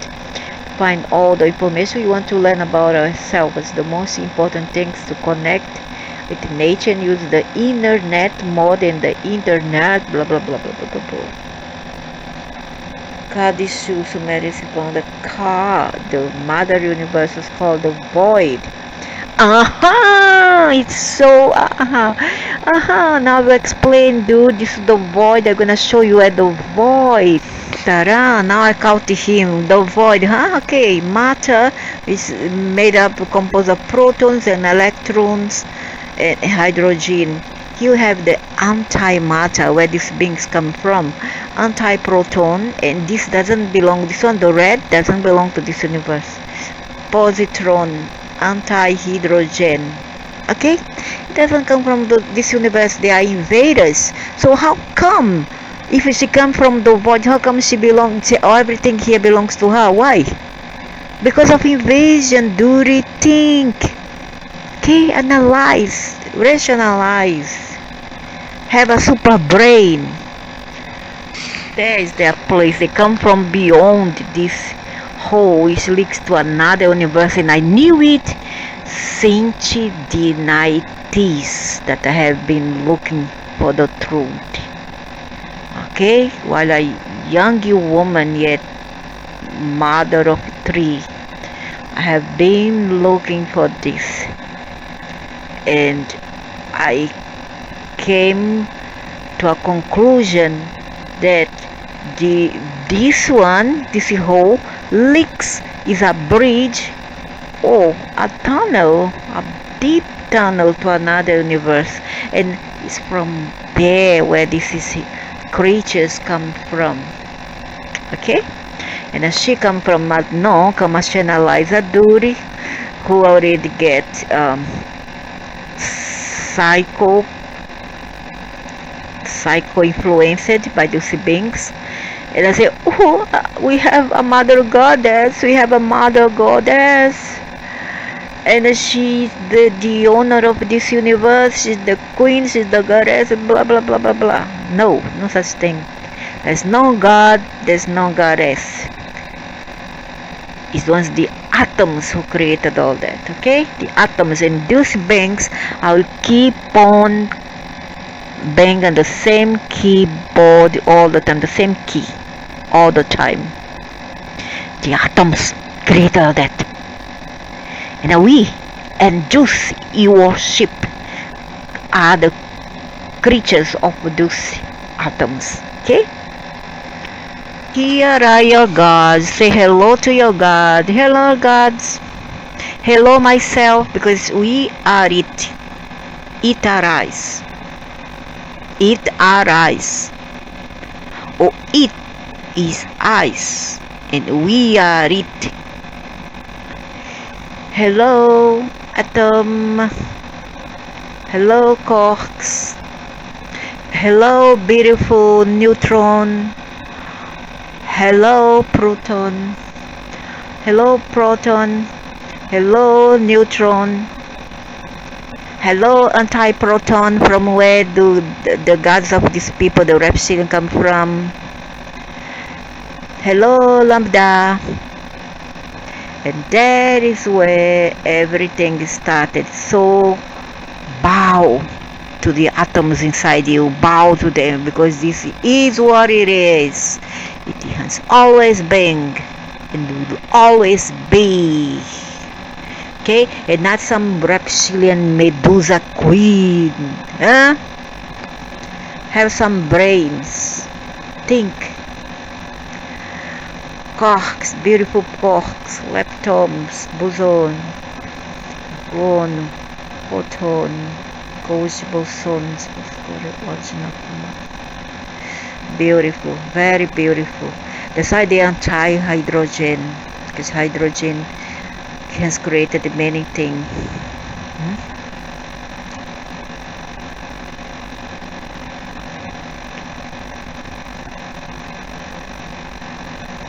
find all the information we want to learn about ourselves. It's the most important things to connect with nature and use the inner net more than the internet, blah blah blah blah blah blah blah. Kadishu Sumerian from the mother universe is called the void. It's so now we explain, dude. This is the void. I'm gonna show you at the void. Ta-da! Now I count him. The void, okay. Matter is made up, composed of protons and electrons and hydrogen. You have the antimatter, where these beings come from. Antiproton, and this doesn't belong. This one, the red, doesn't belong to this universe. Positron, anti-hydrogen. Okay, it doesn't come from this universe. They are invaders. So how come? If she come from the void, how come she belongs? Everything here belongs to her. Why? Because of invasion. Do rethink. Okay, analyze, rationalize. Have a super brain. There is their place. They come from beyond this hole which leads to another universe, and I knew it since the 90s that I have been looking for the truth. Okay, while a young woman yet mother of 3, I have been looking for this, and I came to a conclusion that this hole leaks is a bridge or a tunnel, a deep tunnel to another universe, and it's from there where these creatures come from. Okay, and as she come from no commercializadores who already get psycho influenced by those beings. And I say, we have a mother goddess, and she's the owner of this universe, she's the queen, she's the goddess, blah blah blah blah blah. No such thing. There's no god, there's no goddess. It was the atoms who created all that. Okay, the atoms, and those beings, I will keep on bang on the same keyboard all the time, the same key all the time. The atoms created all that, and we and those you worship are the creatures of those atoms. Okay? Here are your gods. Say hello to your God. Hello, gods. Hello, myself, because we are it. It arise. It arise. Oh, it is ice, and we are it. Hello, atom. Hello, quarks. Hello, beautiful neutron. Hello, proton. Hello, proton. Hello, neutron. Hello, anti-proton. From where do the gods of these people, the reptilian, come from? Hello, lambda. And that is where everything started. So bow to the atoms inside you. Bow to them, because this is what it is. It has always been and will always be. Okay? And not some reptilian Medusa queen. Huh? Have some brains. Think. Quarks, beautiful quarks, leptons, boson, gluon, photon, gauge bosons, beautiful, very beautiful. That's why the anti-hydrogen, because hydrogen has created many things.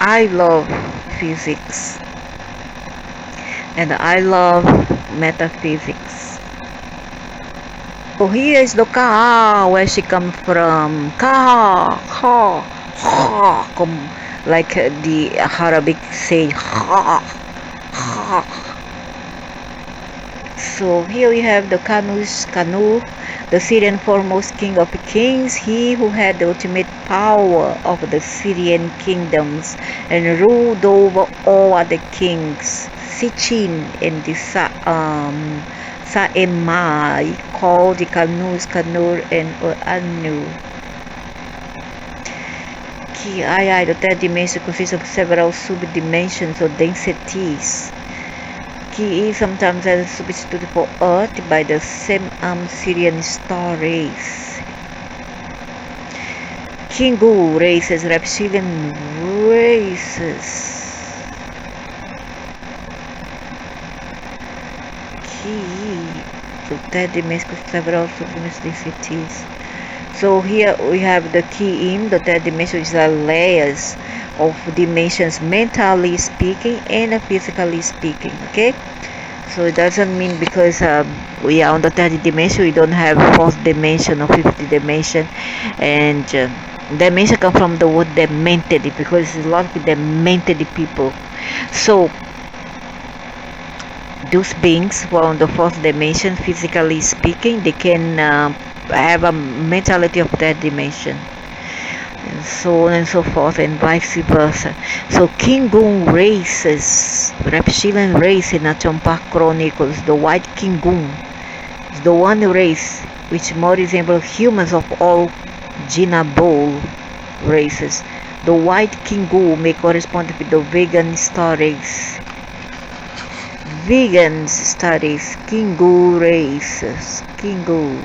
I love physics, and I love metaphysics. Oh, here is the ka, where she come from. Ka, ha, ha, like the Arabic say ha, ha. So here we have the Kanu, the Syrian foremost king of kings, he who had the ultimate power of the Syrian kingdoms and ruled over all other kings. Sichin and the Saemai, called the Kanur and Anu. Ki the third dimension consists of several subdimensions or densities. Ki is sometimes as a substitute for Earth by the same Syrian star race. Kingu races, reptilian races. The third dimension consists of several densities. So here we have the Ki-im, the third dimension, which are layers of dimensions, mentally speaking and physically speaking. Okay, so it doesn't mean because we are on the third dimension we don't have fourth dimension or fifth dimension. And dimension come from the word demented, because a lot of demented people. So those beings who are on the fourth dimension, physically speaking, they can have a mentality of that dimension, and so on and so forth, and vice versa. So Kingun races, reptilian race in Atom Park Chronicles, the white Kingun is the one race which more resembles humans of all Jinabol races. The white Kingu may correspond with the vegan star race. Vegan studies, Kingu races, Kingu.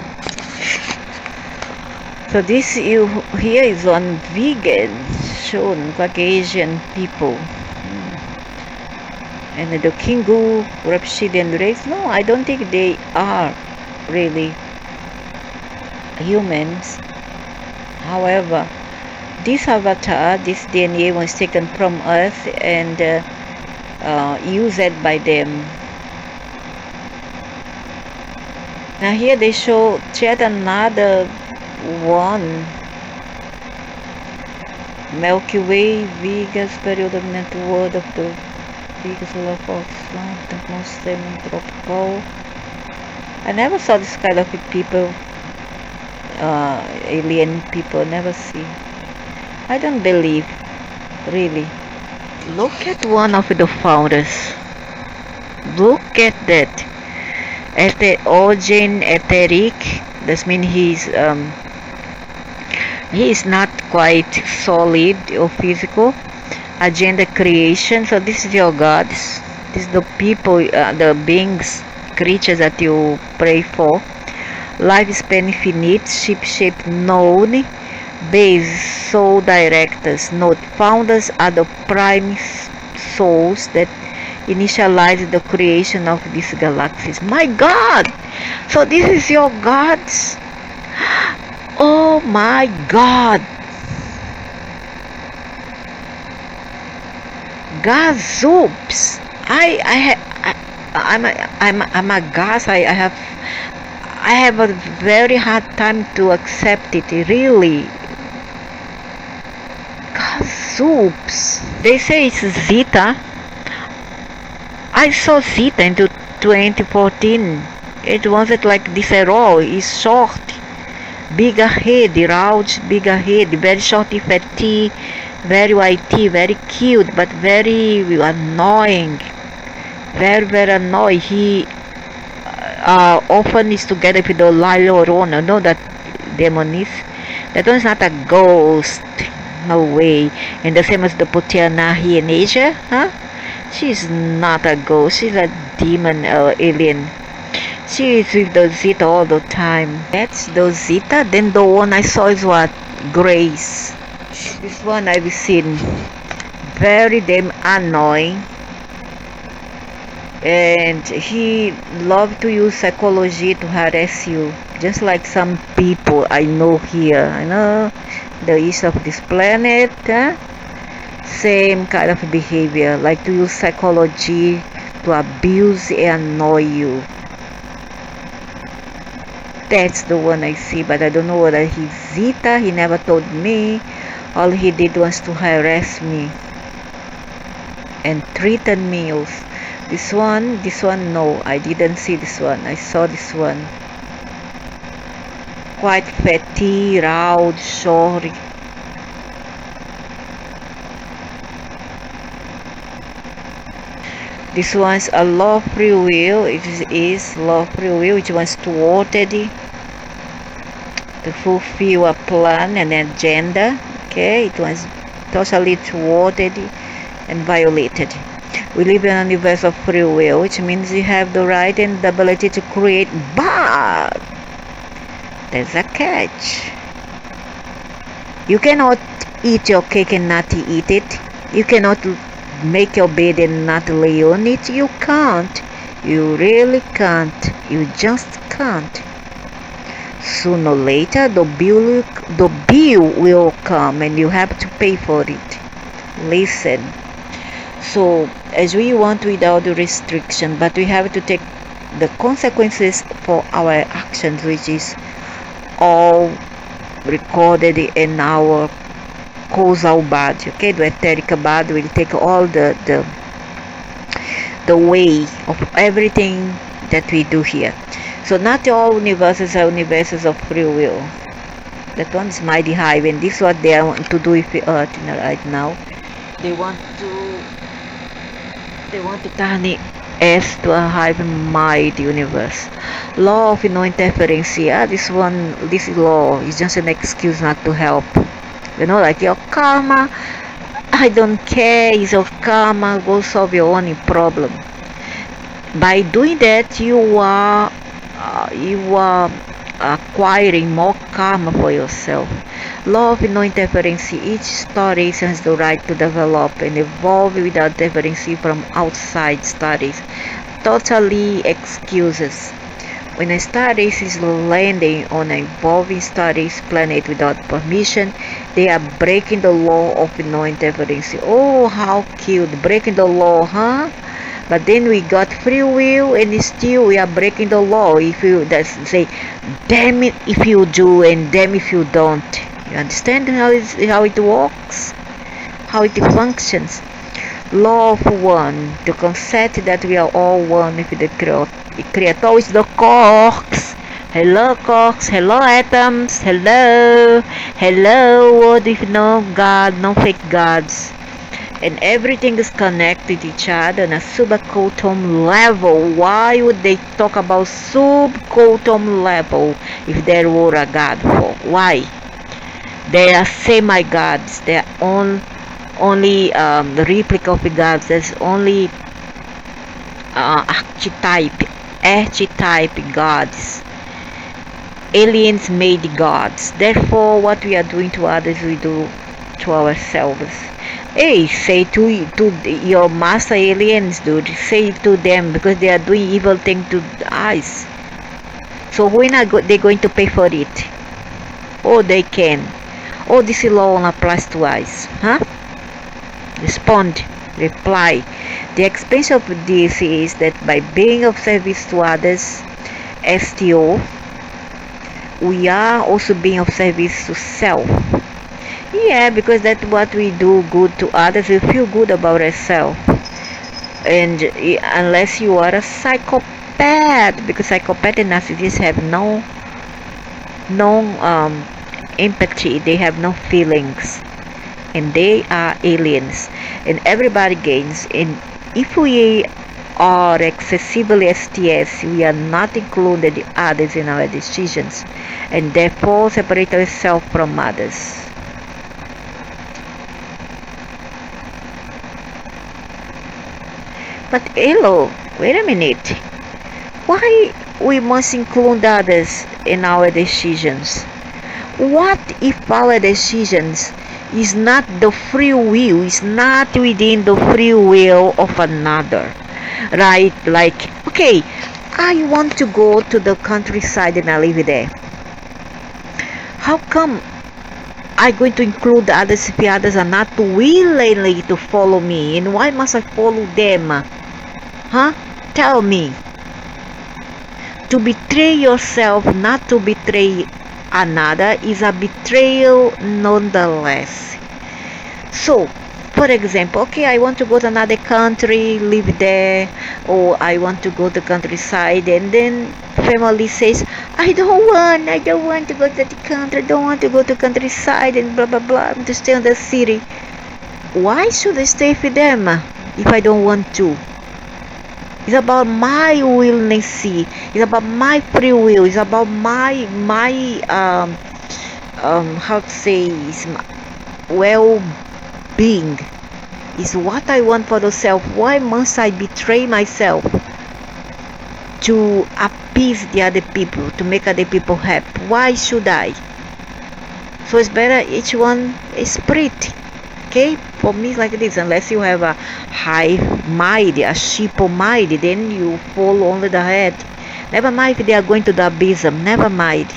So this here is one vegan shown Caucasian people. And the Kingu reptilian race, no, I don't think they are really humans. However, this avatar, this DNA was taken from Earth and used by them. Now here they show yet another one. Milky Way, Vegas, period-dominant world of the Vegas solar force, most tropical. I never saw this kind of people, alien people, never see. I don't believe, really. Look at one of the founders. Look at that. Origin, etheric, That means he is not quite solid or physical. Agenda creation. So this is your gods. This is the people, the beings, creatures that you pray for. Lifespan infinite, ship known. Base soul directors. Note founders are the prime souls that initialized the creation of these galaxies. My God! So this is your gods? Oh my God! Gazoops! I'm a gas. I have a very hard time to accept it. Really. Gazoops! They say it's Zeta. I saw Zeta in 2014. It wasn't like this at all. It's short. Big head, round, big head, very short, fatty, very whitey, very cute, but very annoying. Very annoying. He often is together with the Lilo Rona. No, that demon is. That one is not a ghost. No way. And the same as the Putianahi in Asia, huh? She's not a ghost. She's a demon alien. She is with the Zeta all the time. That's the Zeta. Then the one I saw is what? Grace. This one I've seen. Very damn annoying. And he loved to use psychology to harass you. Just like some people I know here. I know the east of this planet. Huh? Same kind of behavior. Like to use psychology to abuse and annoy you. That's the one I see, but I don't know whether he's Zeta. He never told me. All he did was to harass me and threaten me. This one, no, I didn't see this one. I saw this one. Quite fatty, round, short. This one's a law of free will. It is law of free will, which was thwarted to fulfill a plan and agenda. Okay, it was totally thwarted and violated. We live in a universe of free will, which means you have the right and the ability to create, but there's a catch. You cannot eat your cake and not eat it. You cannot make your bed and not lay on it. You can't. You really can't. You just can't. Sooner or later, the bill will come and you have to pay for it. Listen. So, as we want without the restriction, but we have to take the consequences for our actions, which is all recorded in our causal body. Okay, the etheric body will take all the way of everything that we do here. So not all universes are universes of free will. That one is mighty high, and this is what they want to do with the earth right now. They want to turn it as to a hive mind universe. Law of no interference. This law is just an excuse not to help. Like your karma, I don't care, it's your karma, go solve your own problem. By doing that, you are acquiring more karma for yourself. Law of no interference. Each stories has the right to develop and evolve without interference from outside studies. Totally excuses. When a stardust is landing on an evolving stardust planet without permission, they are breaking the law of no interference. Oh, how cute! Breaking the law, huh? But then we got free will, and still we are breaking the law. If you say, damn it if you do, and damn if you don't. You understand how it works? How it functions? Law of one. The concept that we are all one with the Creator is the quarks. Hello quarks, hello atoms, hello world with no God, no fake gods. and everything is connected to each other on a subquantum level. Why would they talk about subquantum level if there were a God for? Why? They are semi-gods. They are only the replica of gods. There's only archetype gods. Aliens made gods. Therefore, what we are doing to others, we do to ourselves. Hey, say to your master aliens, dude. Say to them, because they are doing evil thing to us. So when are they going to pay for it? Oh, they can. Oh, this law only applies to us, huh? Respond, reply. The expense of this is that by being of service to others, STO, we are also being of service to self. Yeah, because that's what we do good to others. We feel good about ourselves. And unless you are a psychopath, because psychopath and narcissists have no empathy, they have no feelings, and they are aliens, and everybody gains. And if we are excessively STS, we are not included the others in our decisions, and therefore separate ourselves from others. But hello, wait a minute. Why we must include others in our decisions? What if our decisions is not the free will, is not within the free will of another? Right? Like, okay, I want to go to the countryside and I live there. How come I'm going to include others if the others are not willingly to follow me? And why must I follow them? Huh? Tell me. To betray yourself, not to betray another, is a betrayal nonetheless. So, for example, okay, I want to go to another country, live there, or I want to go to the countryside, and then family says, I don't want to go to the country, I don't want to go to the countryside, and blah blah blah, I want to stay in the city. Why should I stay with them if I don't want to? It's about my willingness. It's about my free will. It's about my how to say, well-being. It's what I want for the self. Why must I betray myself to appease the other people, to make other people happy? Why should I? So it's better each one is spirit. Okay, for me it's like this. Unless you have a hive mind, a sheep mind, then you fall only the head. Never mind if they are going to the abysm. Never mind.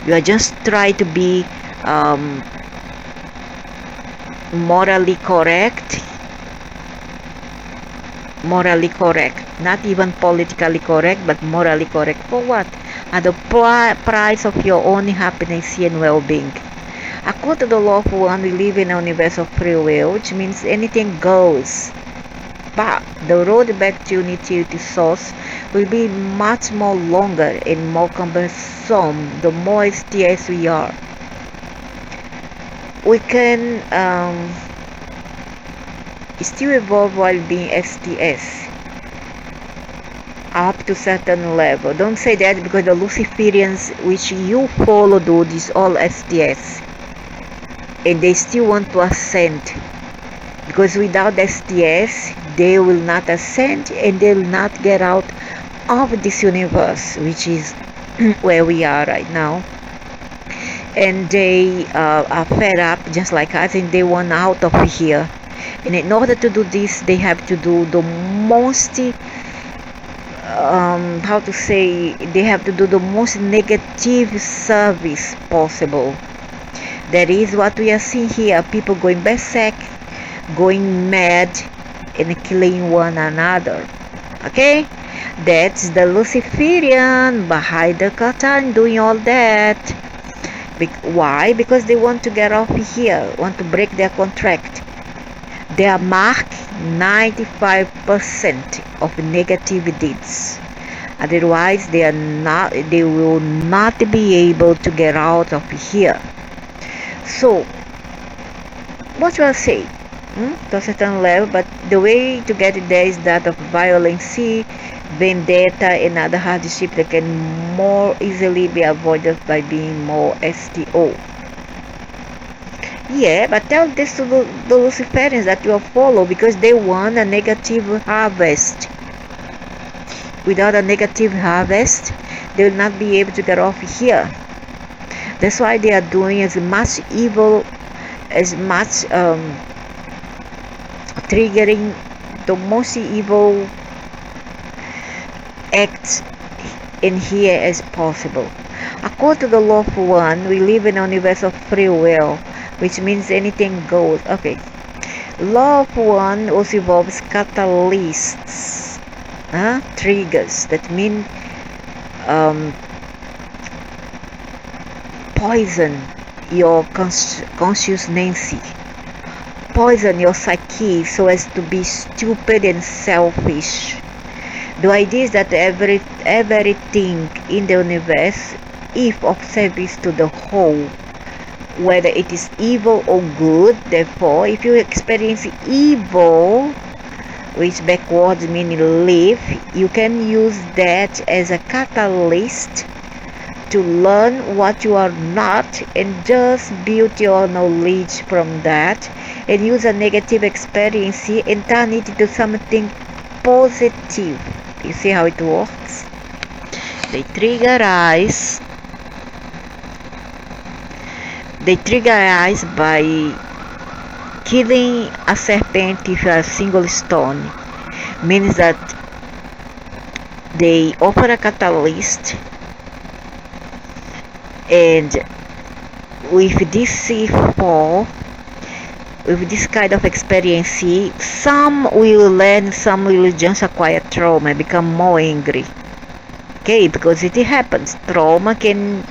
You are just trying to be morally correct. Morally correct. Not even politically correct, but morally correct. For what? At the price of your own happiness and well-being. According to the law of one, we live in a universe of free will, which means anything goes. But the road back to unity to source will be much more longer and more cumbersome the more STS we are. We can still evolve while being STS up to certain level. Don't say that, because the Luciferians which you follow do this all STS. And they still want to ascend, because without STS they will not ascend, and they will not get out of this universe, which is where we are right now. And they are fed up just like us, and they want out of here. And in order to do this, they have to do the most they have to do the most negative service possible. That is what we are seeing here. People going berserk, going mad, and killing one another. Okay? That's the Luciferian behind the curtain doing all that. Why? Because they want to get off here, want to break their contract. They are marked 95% of negative deeds. Otherwise, they will not be able to get out of here. So, what will I say? to a certain level, but the way to get there is that of violence, vendetta, and other hardship that can more easily be avoided by being more STO. Yeah, but tell this to the Luciferians that you will follow, because they want a negative harvest. Without a negative harvest, they will not be able to get off here. That's why they are doing as much evil, as much triggering the most evil acts in here as possible. According to the law of one, we live in a universe of free will, which means anything goes. Okay. Law of one also involves catalysts, triggers that mean poison your consciousness, poison your psyche so as to be stupid and selfish. The idea is that everything in the universe, if of service to the whole, whether it is evil or good, therefore, if you experience evil, which backwards meaning live, you can use that as a catalyst to learn what you are not and just build your knowledge from that, and use a negative experience and turn it into something positive. You see how it works? They trigger eyes by killing a serpent with a single stone. Means that they offer a catalyst, and with this C4, with this kind of experience, some will learn, some will just acquire trauma, become more angry. Okay, because it happens. Trauma can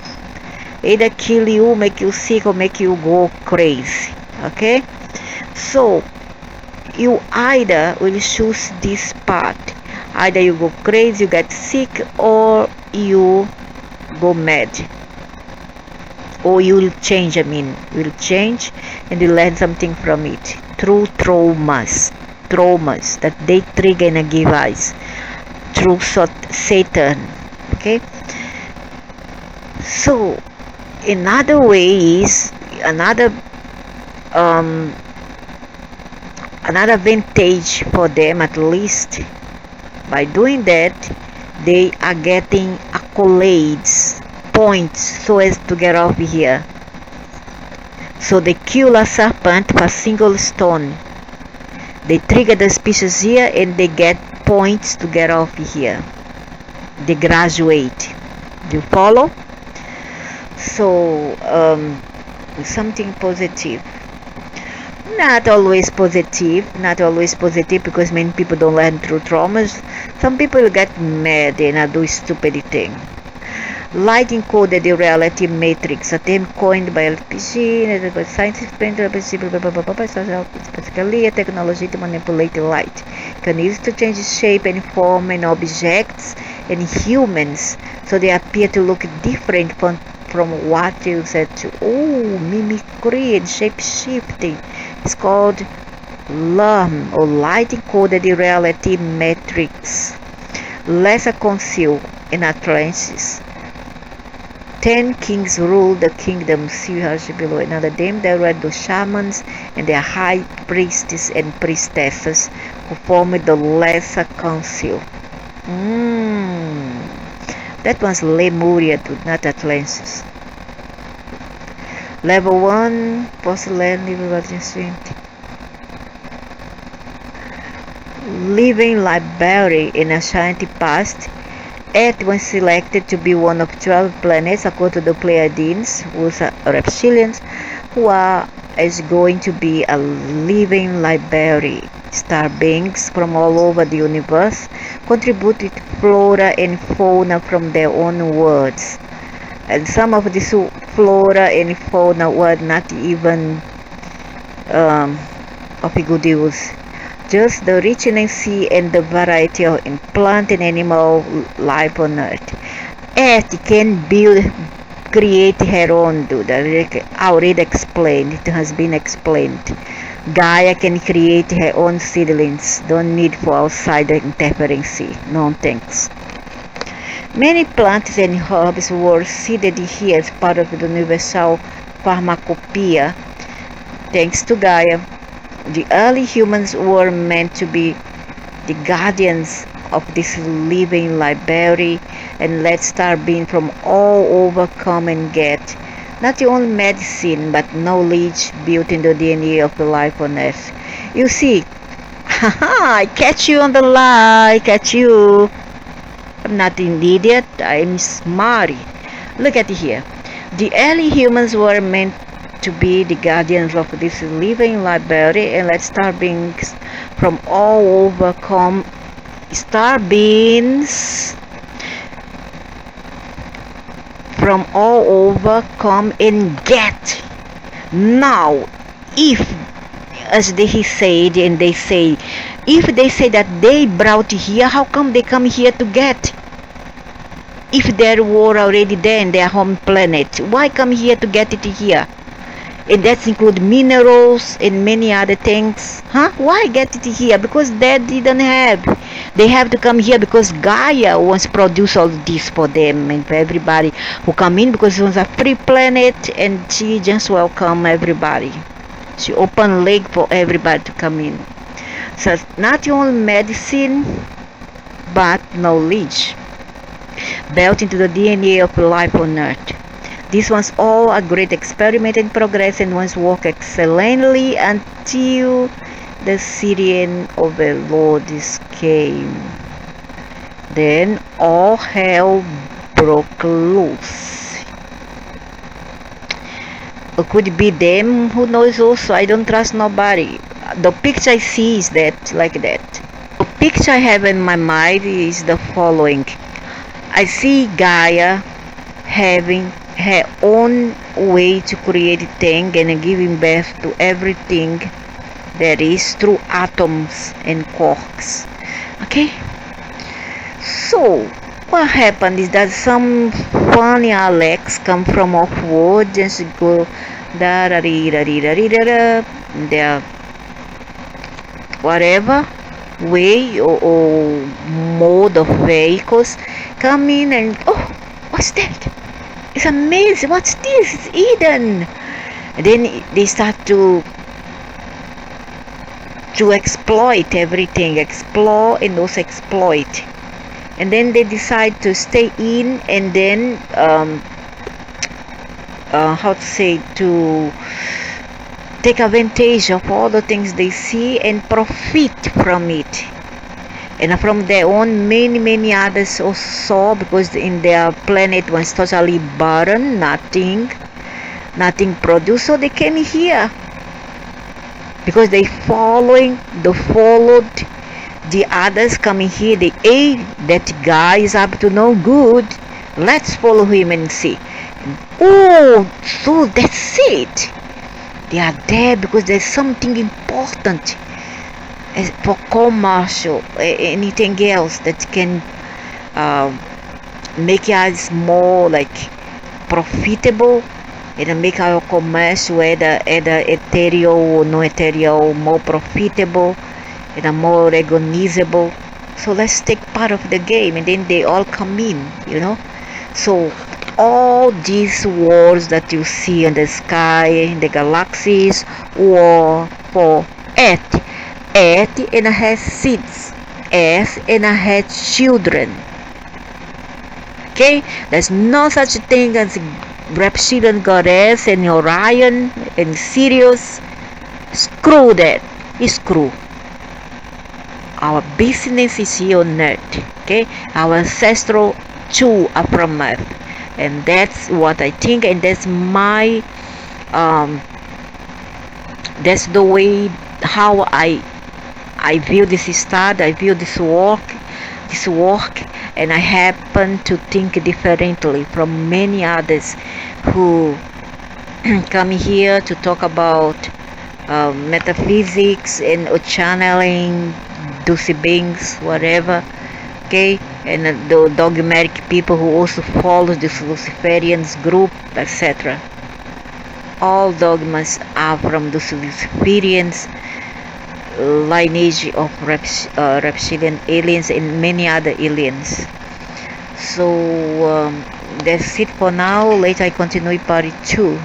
either kill you, make you sick, or make you go crazy. Okay, so you either will choose this path. Either you go crazy, you get sick, or you go mad, or you will change. Will change, and you learn something from it through traumas that they trigger and give us through Satan. Okay, so another way is another advantage for them, at least by doing that they are getting accolades, points, so as to get off here. So they kill a serpent for a single stone, they trigger the species here, and they get points to get off here. They graduate. Do you follow? So something positive. Not always positive, because many people don't learn through traumas. Some people get mad and do stupid things. Light encoded the reality matrix, a term coined by LPG, scientists basically a technology to manipulate light. Can use to change shape and form in objects and humans, so they appear to look different from what you said to. Mimicry and shape shifting. It's called LUM, or light encoded reality matrix. Lesser conceal in Atlantis. 10 kings ruled the kingdom. See how she below. Another them there were the shamans and their high priests and priestesses who formed the lesser council. That was Lemuria, not Atlantis. Level 1, porcelain, living library in a scientific past. Earth was selected to be one of 12 planets according to the Pleiadians, who are reptilians, who is going to be a living library. Star beings from all over the universe contributed flora and fauna from their own worlds. And some of these flora and fauna were not even of good use. Just the richness and the variety of plant and animal life on Earth. Earth can create her own, already explained, it has been explained. Gaia can create her own seedlings. Don't need for outside interference. No thanks. Many plants and herbs were seeded here as part of the universal pharmacopoeia. Thanks to Gaia, the early humans were meant to be the guardians of this living library, and let's start being from all over come and get not only medicine but knowledge built into the DNA of the life on earth. You see, haha, I catch you on the lie, catch you. I'm not an idiot, I'm smart. Look at here. The early humans were meant to be the guardians of this living library, and let's start being from all over come star beings from all over come and get. Now, if as they said, and they say, if they say that they brought here, how come they come here to get? If they were already there in their home planet, why come here to get it here? And that include minerals and many other things. Why get it here? Because they didn't have. They have to come here because Gaia wants to produce all this for them and for everybody who come in, because it was a free planet and she just welcome everybody. She open leg for everybody to come in. So not only medicine but knowledge built into the DNA of life on Earth. This was all a great experiment in progress and once worked excellently until the Syrian overlords came. Then all hell broke loose. It could be them, who knows also. I don't trust nobody. The picture I see is that, like that. The picture I have in my mind is the following. I see Gaia having her own way to create things and giving birth to everything that is through atoms and quarks. Okay? So, what happened is that some funny Alex come from off-world, just go their whatever way or mode of vehicles come in and, oh, what's that? It's amazing. What's this? It's Eden. And then they start to exploit everything, explore and also exploit. And then they decide to stay in and then to take advantage of all the things they see and profit from it. And from their own, many others also, because in their planet was totally barren, nothing produced, so they came here because they followed the others coming here. They, hey, that guy is up to no good, let's follow him and see. Oh, so that's it. They are there because there's something important for commercial, anything else that can make us more like profitable and make our commerce, whether ethereal or no ethereal, more profitable and more recognizable. So let's take part of the game, and then they all come in, So all these wars that you see in the sky, the galaxies, were for Earth. Earth and has seeds. Earth and has children. Okay? There's no such thing as reptilian goddess and Orion and Sirius. Screw that. Screw. Our business is here on Earth. Okay? Our ancestral too are from Earth. And that's what I think, and that's my that's the way how I view this start, I view this work, and I happen to think differently from many others who come here to talk about metaphysics and channeling, dulce beings, whatever. Okay, and the dogmatic people who also follow this Luciferians group, etc. all dogmas are from the Siberians lineage of reptilian aliens and many other aliens. So that's it for now. Later I continue part 2.